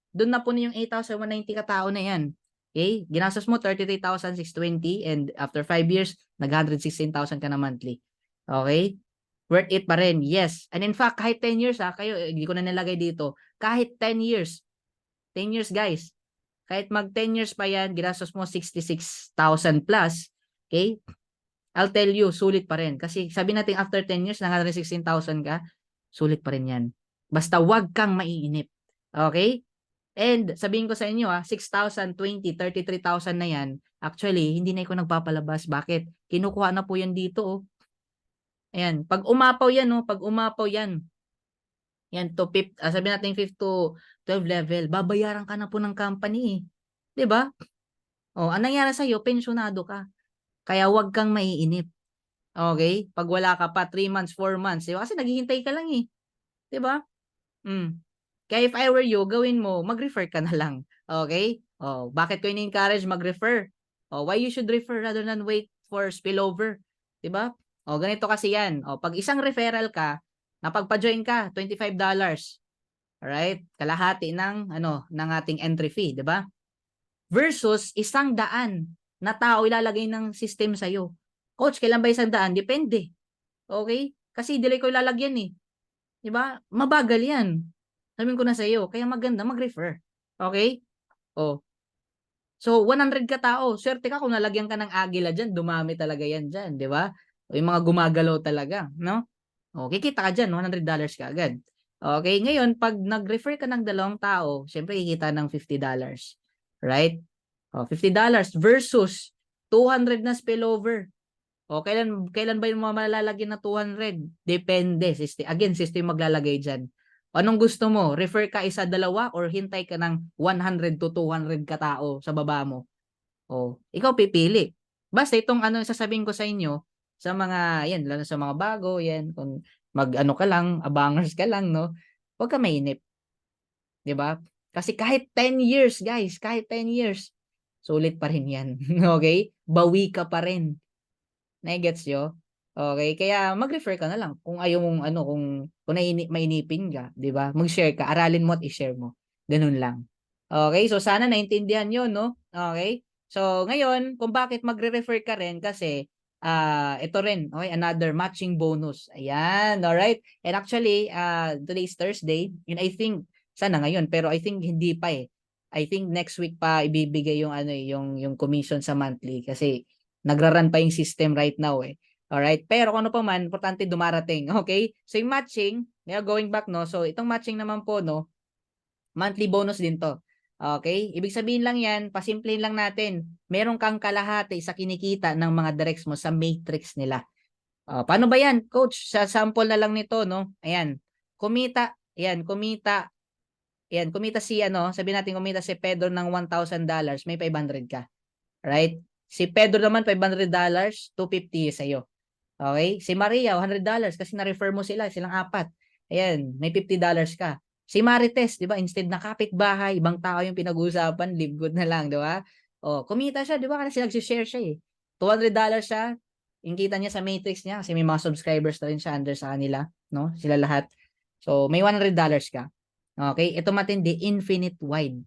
doon na po na yung 8,190 katao na yan. Okay? Ginastos mo 33,620 and after 5 years, nag-116,000 ka na monthly. Okay? Worth it pa rin. Yes. And in fact, kahit 10 years kayo, hindi ko na nilagay dito. Kahit 10 years. 10 years guys. Kahit mag 10 years pa yan, ginastos mo 66,000 plus. Okay? I'll tell you, sulit pa rin. Kasi sabi natin after 10 years, nag-116,000 ka, sulit pa rin yan. Basta wag kang maiinip. Okay? And sabihin ko sa inyo 6,000, 20, 33,000 na yan, actually, hindi na ako nagpapalabas. Bakit? Kinukuha na po yan dito. Ayan. Pag umapaw yan, pag umapaw yan, yan to sabi natin 5 to 12 level, babayaran ka na po ng company. 'Di ba? Ang nangyari sa'yo, pensyonado ka. Kaya wag kang maiinip. Okay? Pag wala ka pa 3 months, 4 months, diba? Kasi naghihintay ka lang eh. 'Di ba? Kaya if I were you, gawin mo, mag-refer ka na lang. Okay? Bakit ko ini-encourage mag-refer? Why you should refer rather than wait for spillover? 'Di ba? Ganito kasi 'yan. Pag isang referral ka, napagpa-join ka, $25. Alright? Kalahati ng ng ating entry fee, 'di ba? Versus 100 na tao ilalagay ng system sa iyo. Coach, kailan ba 100? Depende. Okay? Kasi delay ko ilalagyan eh. 'Di ba? Mabagal 'yan. Sabihin ko na sa iyo, kaya maganda mag-refer. Okay? So 100 ka tao, swerte ka kung nalagyan ka ng agila diyan, dumami talaga 'yan diyan, 'di ba? Yung mga gumagalaw talaga, no? Kikita ka diyan, $100 ka agad. Okay, ngayon pag nag-refer ka ng 2 tao, syempre kikita ng $50. Right? $50 versus 200 na spillover. Kailan ba yung malalagyan na 200? Depende. Again, system maglalagay diyan. Anong gusto mo? Refer ka isa, dalawa or hintay ka ng 100 to 200 katao sa baba mo? Ikaw pipili. Basta itong sasabihin ko sa inyo sa mga yan, lalo sa mga bago, yan, kung ka lang, abangers ka lang, no? Huwag ka mainip. 'Di ba? Kasi kahit 10 years, guys, kahit 10 years, sulit pa rin 'yan. Okay? Bawi ka pa rin. Nai-gets nyo? Okay, kaya mag-refer ka na lang kung ayaw mong kung mainipin ka, 'di ba? Mag-share ka, aralin mo at i-share mo. Ganun lang. Okay, so sana naintindihan niyo, no? Okay? So ngayon, kung bakit magre-refer ka rin kasi ito rin, okay, another matching bonus. Ayan, all right? And actually, today's Thursday, and I think sana ngayon, pero I think hindi pa eh. I think next week pa ibibigay yung yung commission sa monthly kasi nagra-run pa yung system right now eh. Alright? Pero kung ano pa man, importante dumarating. Okay? So yung matching, going back, no? So itong matching naman po, no? Monthly bonus din to. Okay? Ibig sabihin lang yan, pasimplin lang natin. Meron kang kalahati sa kinikita ng mga directs mo sa matrix nila. Paano ba yan, coach? Sa sample na lang nito, no? Ayan. Kumita si sabihin natin kumita si Pedro ng $1,000, may 500 ka. Right? Si Pedro naman $500, 250 sa'yo. Okay? Si Maria, $100 kasi na-refer mo silang apat. Ayan, may $50 ka. Si Marites, 'di ba? Instead na kapitbahay, ibang tao yung pinag-uusapan, live good na lang, 'di ba? Kumita siya, 'di ba? Kasi nagsi-share siya eh. $200 siya. Yung kita niya sa matrix niya kasi may mga subscribers na rin siya under sa kanila, no? Sila lahat. So, may $100 ka. Okay? Ito matindi, infinite wide.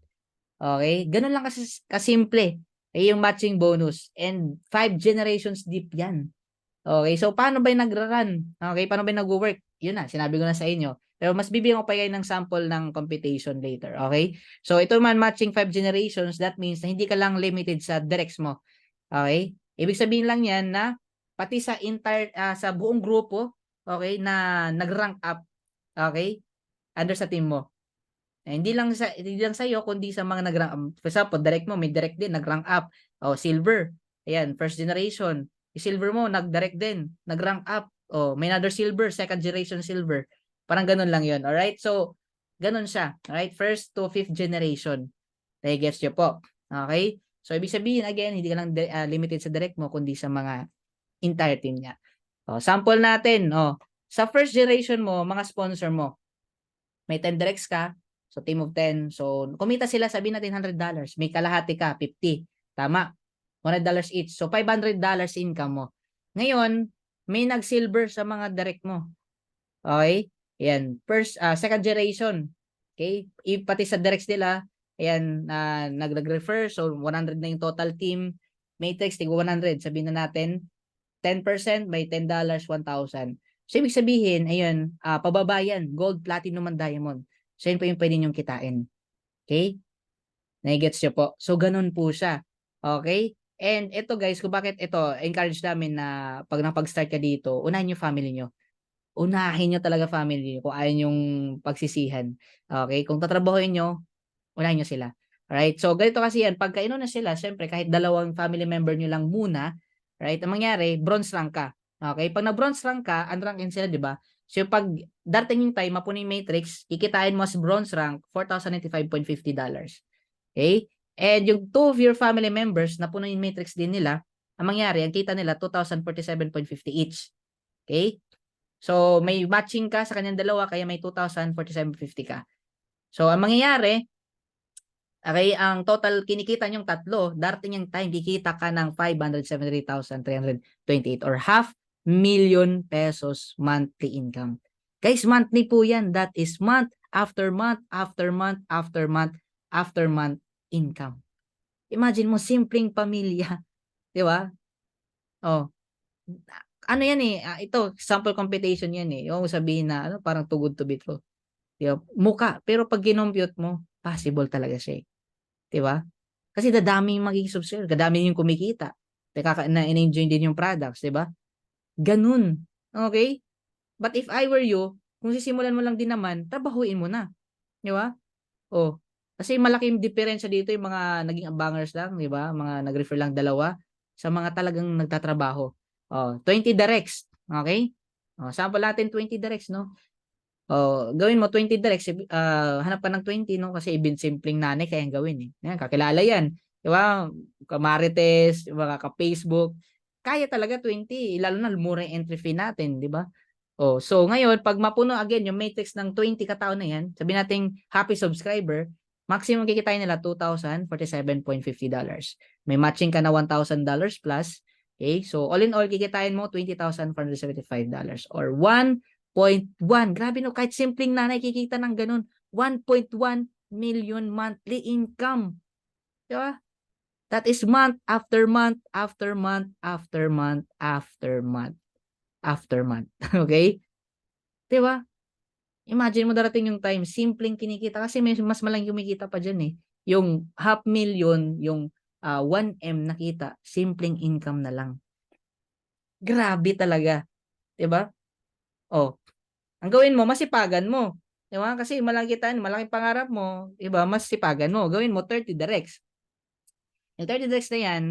Okay? Ganun lang kasi kasimple. Yung matching bonus and 5 generations deep 'yan. Okay, so paano ba yung nagra-run? Okay, paano ba yung nagwo-work? Yun na, sinabi ko na sa inyo. Pero mas bibigyan ko pa kayo ng sample ng computation later. Okay? So ito man matching 5 generations, that means na hindi ka lang limited sa directs mo. Okay? Ibig sabihin lang yan na pati sa entire sa buong grupo, okay, na nag-rank up, okay, under sa team mo. Hindi lang sa iyo kundi sa mga nag-rank up. For example, direct mo, may direct din nag-rank up. Silver. Ayan, first generation. Silver mo, nag-direct din, nag-rank up. May another silver, second generation silver. Parang ganun lang 'yon. All right? So, ganun siya. All right? First to fifth generation. Gets nyo po. Okay? So, ibig sabihin, again, hindi ka lang limited sa direct mo, kundi sa mga entire team niya. Sample natin. Sa first generation mo, mga sponsor mo, may 10 directs ka, so team of 10. So, kumita sila, sabihin natin $100. May kalahati ka, 50. Tama. $100 each. So, $500 income mo. Ngayon, may nag-silver sa mga direct mo. Okay? Ayan. Second generation. Okay? Pati sa directs nila, ayan, nag-refer. So, 100 na yung total team. Matrix, tig 100. Sabihin na natin, 10% may $10, 1,000. So, ibig sabihin, ayun, pababa yan. Gold, platinum, and diamond. So, yun po yung pwede nyong kitain. Okay? Nai-gets nyo po. So, ganun po siya. Okay? And ito guys, kung bakit ito, encourage namin na pag napag-start ka dito, unahin yung family nyo. Unahin nyo talaga family nyo kung ayaw yung pagsisihan. Okay? Kung tatrabahoin nyo, unahin nyo sila. Alright? So, ganito kasi yan. Pagka inuna sila, syempre, kahit dalawang family member nyo lang muna, right? Ang mangyari, bronze rank ka. Okay? Pag na-bronze rank ka, unrank sila, di ba? So, pag darating yung time, mapuno yung matrix, kikitain mo sa bronze rank, $4,095.50. Okay? And yung 2 of your family members na puno yung matrix din nila, ang mangyari, ang kita nila, $2,047.50 each. Okay? So, may matching ka sa kanyang dalawa, kaya may $2,047.50 ka. So, ang mangyayari, okay, ang total kinikita nyong tatlo, darating yung time, kikita ka ng 573,328 or $500,000 monthly income. Guys, monthly po yan. That is month after month, after month, after month, after month income. Imagine mo, simpleng pamilya. Di ba? Ano yan eh, ito, sample computation yan eh. Yung sabihin na, parang too good to be true. Di ba? Muka. Pero pag ginompute mo, possible talaga siya eh. Di ba? Kasi dadami yung magiging subscriber, dadami yung kumikita. Na-enjoy din yung products, di ba? Ganun. Okay? But if I were you, kung sisimulan mo lang din naman, trabahuin mo na. Di ba? Kasi malaking diferensya dito yung mga naging abangers lang, di ba? Mga nag-refer lang dalawa sa mga talagang nagtatrabaho. 20 directs. Okay? Sample natin 20 directs, no? Gawin mo 20 directs, hanap ka ng 20, no? Kasi even simpleng nanay kayang gawin eh. Yan, kakilala yan. Di ba? Kamarites, mga ka-Facebook. Kaya talaga 20, lalo na mura yung entry fee natin, di ba? So ngayon, pag mapuno again yung matrix ng 20 katao na yan, sabihin natin happy subscriber, maximum kikitain nila $2,047.50. May matching ka na $1,000 plus. Okay? So all in all, kikitain mo $20,475 or 1.1. Grabe no, kahit simpleng nanay kikita ng ganun. 1.1 million monthly income. Diba? That is month after month, after month, after month, after month, after month. Okay? Diba? Imagine mo darating yung time, simpleng kinikita kasi may mas malang kumikita pa dyan eh. Yung $500,000, yung 1M nakita, simpleng income na lang. Grabe talaga. Diba? Ang gawin mo, masipagan mo. Di ba? Kasi malaking pangarap mo, iba, mas sipagan mo. Gawin mo 30 directs. Yung 30 directs na yan,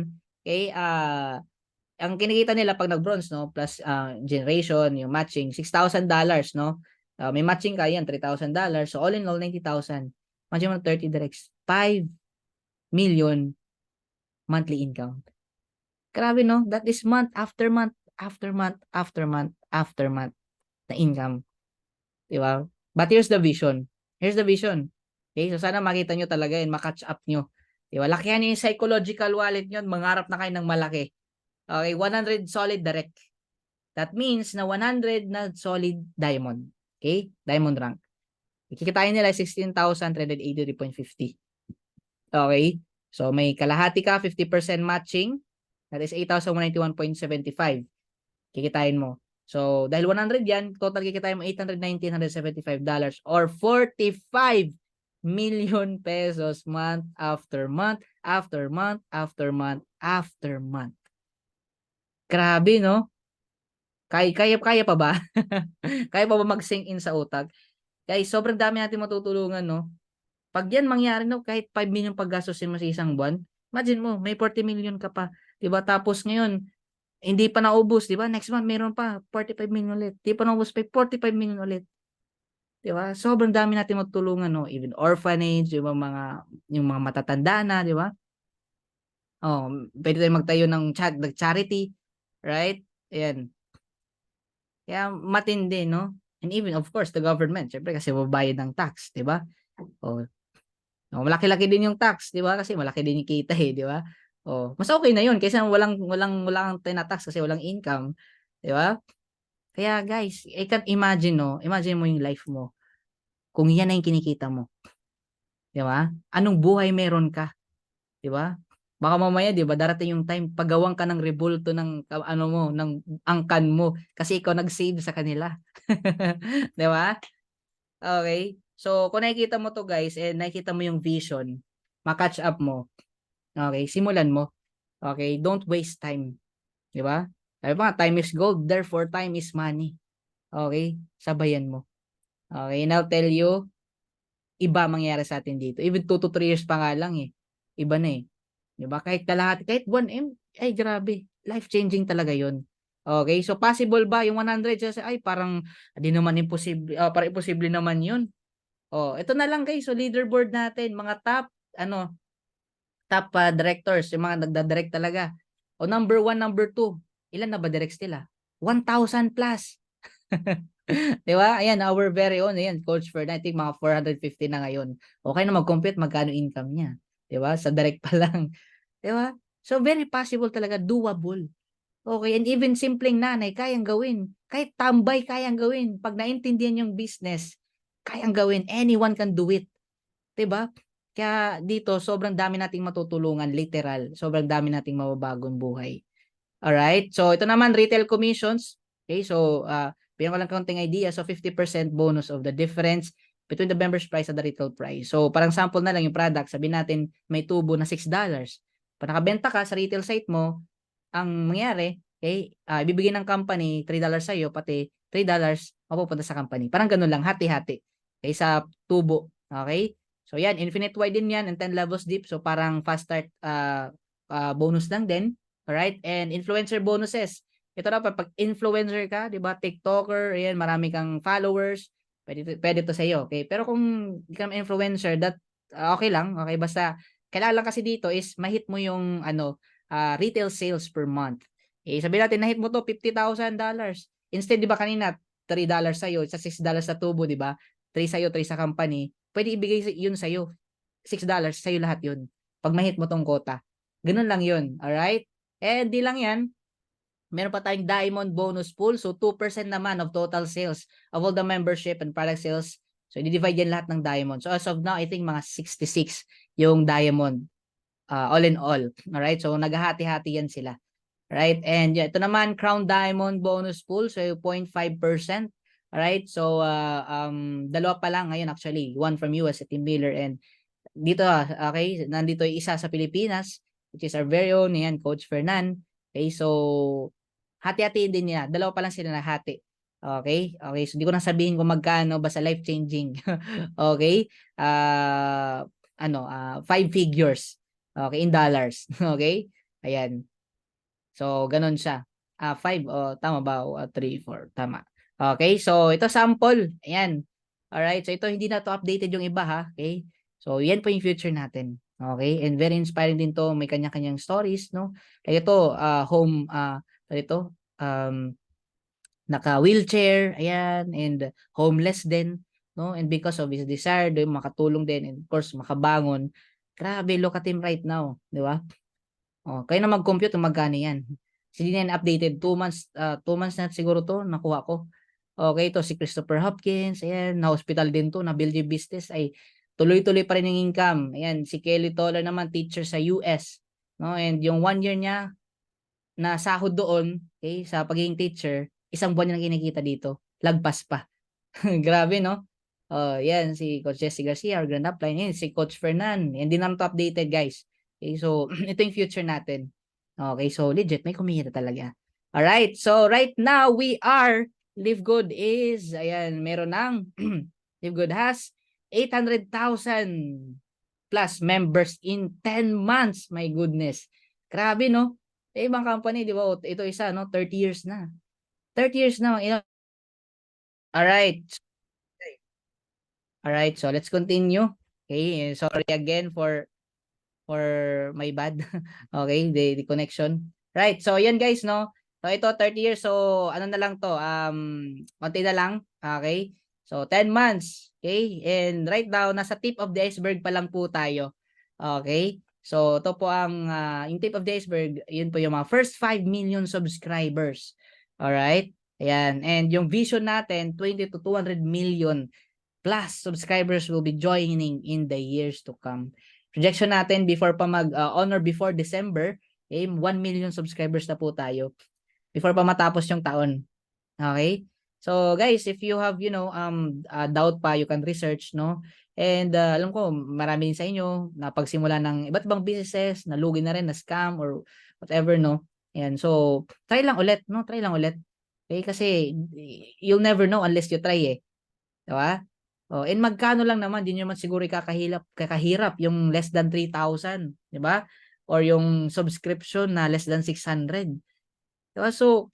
okay, ang kinikita nila pag nag-bronze, no, plus generation, yung matching, $6,000, no? May matching ka yan, $3,000. So, all in all, 90,000. Imagine mo 30 directs, 5 million monthly income. Grabe, no? That is month after month, after month, after month, after month na income. Di ba? But here's the vision. Here's the vision. Okay? So, sana makita nyo talaga yun, makatch up nyo. Di ba? Lakihan nyo yung psychological wallet nyo, mangarap na kayo ng malaki. Okay, 100 solid direct. That means na 100 na solid diamond. Okay? Diamond rank. Kikitain nila 16,383.50. Okay? So may kalahati ka, 50% matching. That is 8,191.75. Kikitain mo. So dahil 100 yan, total kikitain mo $819.75 or 45 million pesos month after month, after month, after month, after month. Grabe, no? Kaya pa ba? Kaya pa ba mag-sink in sa utak? Guys, sobrang dami natin matutulungan, no? Pag yan mangyari, no, kahit 5 million paggastusin mo sa isang buwan, imagine mo, may 40 million ka pa. Diba? Tapos ngayon, hindi pa naubos, diba? Next month, meron pa, 45 million ulit. Hindi pa naubos, pa 45 million ulit. Diba? Sobrang dami natin matutulungan, no? Even orphanage, yung mga matatanda na, diba? Oh, pwede tayong magtayo ng charity, right? Ayan. Kaya matindi, no? And even, of course, the government. Siyempre, kasi babayad ng tax, di ba? O, malaki-laki din yung tax, di ba? Kasi malaki din yung kita, di ba? O, mas okay na yun kaysa walang tinatax kasi walang income, di ba? Kaya guys, I can't imagine, no? Imagine mo yung life mo. Kung yan na yung kinikita mo. Di ba? Anong buhay meron ka? Di ba? Baka mamaya, 'di ba, darating yung time paggawan ka ng rebulto ng ng angkan mo kasi ikaw nag-save sa kanila. 'Di ba? Okay. So, kung nakikita mo 'to, guys, and nakikita mo yung vision, ma-catch up mo. Okay, simulan mo. Okay, don't waste time. 'Di ba? Sabi pa, time is gold, therefore time is money. Okay? Sabayan mo. Okay, and I'll tell you, iba mangyayari sa atin dito. Even 2 to 3 years pa nga lang eh. Iba na eh. 'Di ba? Kahit kalahati, kahit 1M, ay grabe. Life-changing talaga 'yon. Okay? So possible ba yung 100 kasi ay parang di naman imposible, parang imposible naman 'yun. Oh, ito na lang guys, so leaderboard natin, mga top directors, yung mga nagda-direct talaga. O number 1, number 2, ilan na ba directs nila? 1,000 plus. 'Di ba? Ayan, our very own, ayan, Coach Ferd, I think mga 450 na ngayon. Okay na mag-compute magkano income niya. 'Di ba? Sa direct pa lang. 'Di ba? So very possible talaga, doable. Okay, and even simpleng nanay kayang gawin. Kahit tambay kayang gawin. Pag naintindihan yung business, kayang gawin. Anyone can do it. 'Di ba? Kaya dito sobrang dami nating matutulungan, literal. Sobrang dami nating mababagong buhay. Alright? So ito naman retail commissions. Okay? So bigyan ko lang kaunting idea. So 50% bonus of the difference between the members price and the retail price. So parang sample na lang yung product. Sabihin natin may tubo na $6. Pag nakabenta ka sa retail site mo, ang mangyari, okay, ibibigay ng company $3 sa iyo, pati $3 mapupunta sa company. Parang ganun lang, hati-hati. Okay, sa tubo. Okay? So yan, infinite wide din yan and 10 levels deep. So parang fast start bonus lang din. Alright? And influencer bonuses. Ito na, pag influencer ka, di ba, TikToker, ayan, marami kang followers, pwede to sa iyo. Okay? Pero kung become influencer, that okay lang. Okay? Basta, kailangan lang kasi dito is mahit mo yung retail sales per month. Eh, sabihin natin, na-hit mo to $50,000. Instead, di ba kanina, $3 sa'yo, sa $6 sa tubo, di ba? 3 sa'yo, 3 sa company. Pwede ibigay yun sa'yo. $6 sa'yo lahat yun. Pag ma-hit mo tong quota. Ganun lang yun. Alright? Eh, di lang yan. Meron pa tayong diamond bonus pool. So, 2% naman of total sales of all the membership and product sales. So, i-divide yan lahat ng diamond. So, as of now, I think mga 66 yung diamond. All in all. Alright? So, naghahati-hati yan sila. Right? And yeah, ito naman, Crown Diamond bonus pool. So, 0.5%. Alright? So, dalawa pa lang ngayon actually. One from US, Team Miller. And dito, okay, nandito yung isa sa Pilipinas, which is our very own, yan, Coach Fernan. Okay, so, hati-hati din niya. Dalawa pa lang sila nahati. Okay? Okay, so hindi ko na sabihin kung magkano, basta life-changing. Okay? Five figures. Okay, in dollars. Okay? Ayan. So, ganun siya. Five, tama ba? Three, four, tama. Okay, so ito sample. Ayan. Alright, so ito hindi na to updated yung iba ha. Okay? So, yan po yung future natin. Okay? And very inspiring din to. May kanya-kanyang stories, no? Like ito, naka-wheelchair, ayan, and homeless din, no? And because of his desire, din makatulong din, and of course, makabangon. Grabe, look at him right now, di ba? Kayo na mag-compute kung magkano yan. Hindi na yan updated. 2 months, 2 months na siguro to, nakuha ko. Okay, to si Christopher Hopkins, ayan, na-hospital din to, na-build yung business, ay tuloy-tuloy pa rin yung income. Ayan, si Kelly Toller naman, teacher sa US, no? And yung 1 year niya, na sahod doon, okay, sa pagiging teacher, 1 buwan niya lang kinikita dito. Lagpas pa. Grabe, no? Yan, si Coach Jesse Garcia, our grand upline. Yan, si Coach Fernan. Yan din naman to updated, guys. Okay, so, ito yung future natin. Okay, so, legit, may kumita talaga. Alright, so, right now, we are, Live Good is, ayan, meron ng, Live Good has 800,000 plus members in 10 months. My goodness. Grabe, no? Ibang company, di ba? Ito isa, no? 30 years na. 30 years na. Alright. Alright, so let's continue. Okay, sorry again for my bad. Okay, the connection. Right, so yan guys, no? So ito 30 years, so ano na lang to, konti na lang. Okay, so 10 months. Okay, and right now nasa tip of the iceberg pa lang po tayo. Okay, so ito po ang yung tip of the iceberg, yun po yung mga first 5 million subscribers. Alright, ayan, and yung vision natin 20 to 200 million plus subscribers will be joining in the years to come. Projection natin before pa honor before December, 1 million subscribers na po tayo before pa matapos yung taon. Okay? So guys, if you have, doubt pa, you can research, no? And alam ko, marami din sa inyo na pagsimula ng iba't ibang businesses, nalugi na rin, na scam or whatever, no? Ayan, so try lang ulit, no? Try lang ulit. Okay? Kasi you'll never know unless you try eh. Diba? And magkano lang naman, din naman siguro kakahirap yung less than 3,000, di ba? Or yung subscription na less than 600. Diba? So,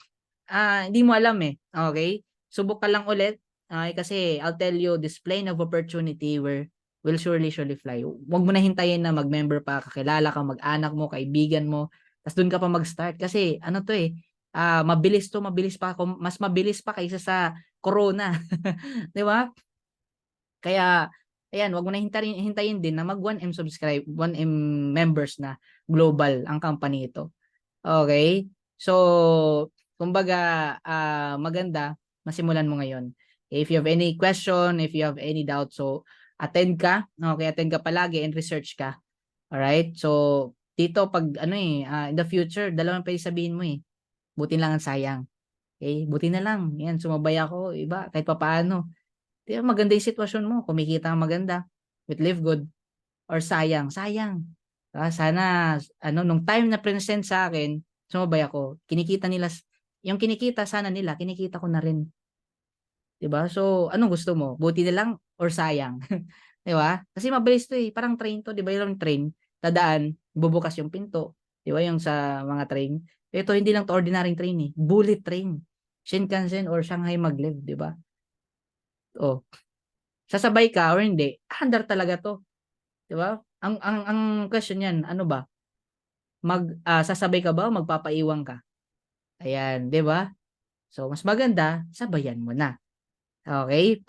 hindi mo alam eh. Okay? Subok ka lang ulit. Kasi I'll tell you, this plane of opportunity will surely fly. Huwag mo na hintayin na mag-member pa, kakilala ka, mag-anak mo, kaibigan mo, tapos doon ka pa mag-start. Kasi ano to eh, mabilis pa, mas mabilis pa kaysa sa corona. Di ba? Kaya, ayan, wag mo na hintayin din na mag 1M 1M members na global ang company ito. Okay? So, kumbaga, maganda, masimulan mo ngayon. If you have any question, if you have any doubt, so attend ka. Okay, attend ka palagi and research ka. Alright? So, dito pag in the future, dalawang pwede sabihin mo eh. Buti lang ang sayang. Okay? Buti na lang. Yan, sumabay ako, iba, kahit papaano. Di ba, maganda yung sitwasyon mo, kumikita kang maganda with Live Good, or sayang. Sana, nung time na present sa akin, sumabay ako, kinikita nila, yung kinikita sana nila, kinikita ko na rin. Diba? So, anong gusto mo? Buti na lang or sayang? Diba? Kasi mabilis to eh, parang train to, diba yung train, tadaan, bubukas yung pinto, diba yung sa mga train. Ito hindi lang to ordinary train eh, bullet train. Shinkansen or Shanghai Maglev, diba? Oh, sasabay ka or hindi, handar talaga to. 'Di ba? Ang question niyan, ano ba? Sasabay ka ba o magpapaiwan ka? Ayan, 'di ba? So mas maganda sabayan mo na. Okay?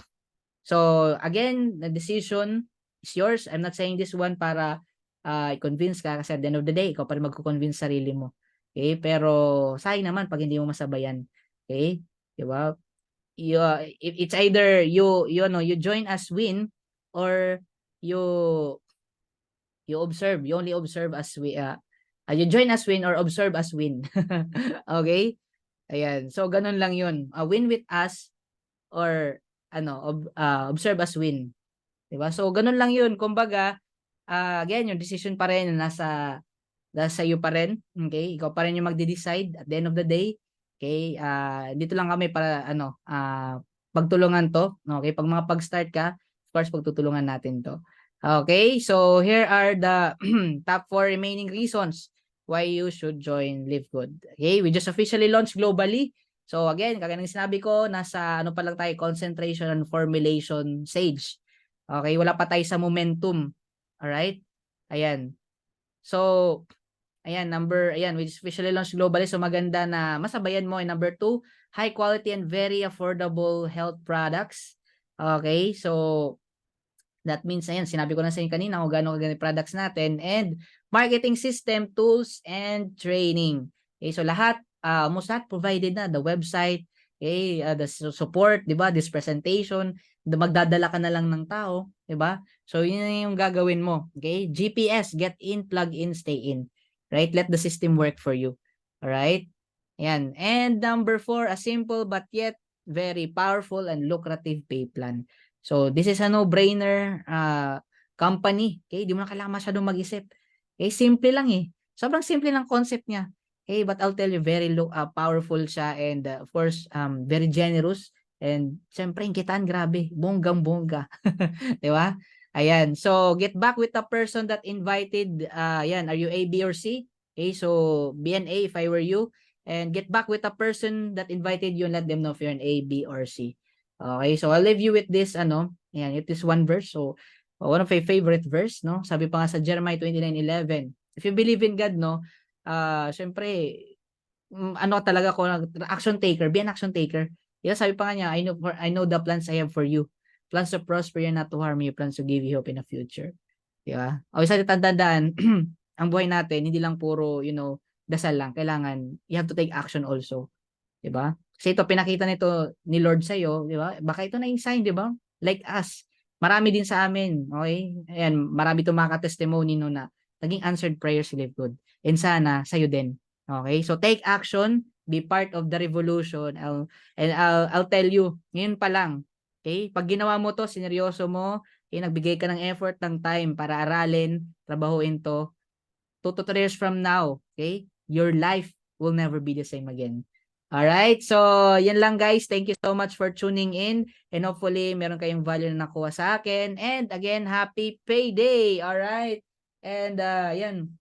So again, the decision is yours. I'm not saying this one para i-convince ka kasi at the end of the day, ikaw pa rin magko-convince sarili mo. Okay? Pero sayang naman pag hindi mo masabayan. Okay? 'Di ba? It's either you join as win or you observe, you only observe as you join as win or observe as win. Okay, ayan, so ganun lang yun, win with us or observe as win, diba? So ganun lang yun, kumbaga again yung decision pa rin nasa iyo pa rin. Okay, ikaw pa rin yung magde-decide at the end of the day. Okay? Dito lang kami para pagtulungan to. Okay? Pag mga pag-start ka, of course, pagtutulungan natin to. Okay? So, here are the top 4 remaining reasons why you should join Live Good. Okay? We just officially launched globally. So, again, kagaya ng sinabi ko, nasa pa lang tayo, concentration and formulation stage. Okay? Wala pa tayo sa momentum. Alright? Ayan. So, we officially launched globally. So, maganda na masabayan mo. And number 2, high quality and very affordable health products. Okay? So, that means, ayan, sinabi ko na sa inyo kanina kung gaano kaganda products natin. And marketing system, tools, and training. Okay? So, almost lahat provided na. The website, okay? The support, di ba? This presentation, magdadala ka na lang ng tao, di ba? So, yun yung gagawin mo. Okay? GPS, get in, plug in, stay in. Right? Let the system work for you. Alright? Ayan. And number 4, a simple but yet very powerful and lucrative pay plan. So, this is a no-brainer company. Okay? Di mo na kailangan masyadong mag-isip. Okay? Simple lang eh. Sobrang simple ng concept niya. Okay? But I'll tell you, very powerful siya and of course, very generous. And siyempre, yung kitaan, grabe. Bonggang-bongga. Di ba? Ayan. So, get back with the person that invited. Ayan. Are you A, B, or C? Okay. So, be an A if I were you. And get back with the person that invited you and let them know if you're an A, B, or C. Okay. So, I'll leave you with this, Ayan. It is one verse. So, one of my favorite verse, no? Sabi pa nga sa Jeremiah 29:11. If you believe in God, no? Syempre, talaga ko, action taker. Be an action taker. Sabi pa nga niya, I know the plans I have for you. Plans to prosper you, not to harm you. Plans to give you hope in the future. Diba? O isa tandaan, ang buhay natin, hindi lang puro, dasal lang. Kailangan, you have to take action also. Diba? Kasi ito, pinakita nito ni Lord sa'yo, diba? Baka ito na yung sign, diba? Like us. Marami din sa amin. Okay? Ayan, marami itong mga testimony no na naging answered prayers si Live Good. And sana, sa'yo din. Okay? So, take action. Be part of the revolution. I'll tell you, ngayon pa lang, okay? Pag ginawa mo to, sineryoso mo, okay, nagbigay ka ng effort, ng time para aralin, trabahuin to, 2 to 3 years from now, okay, your life will never be the same again. Alright, so yan lang guys. Thank you so much for tuning in and hopefully meron kayong value na nakuha sa akin. And again, happy payday! Alright, and yan,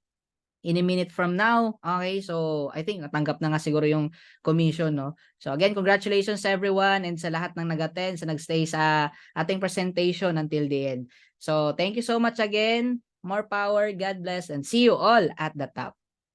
in a minute from now. Okay, so I think natanggap na nga siguro yung commission, no? So again, congratulations everyone and sa lahat ng nag-attend, sa nagstay sa ating presentation until the end. So thank you so much again. More power, God bless, and see you all at the top.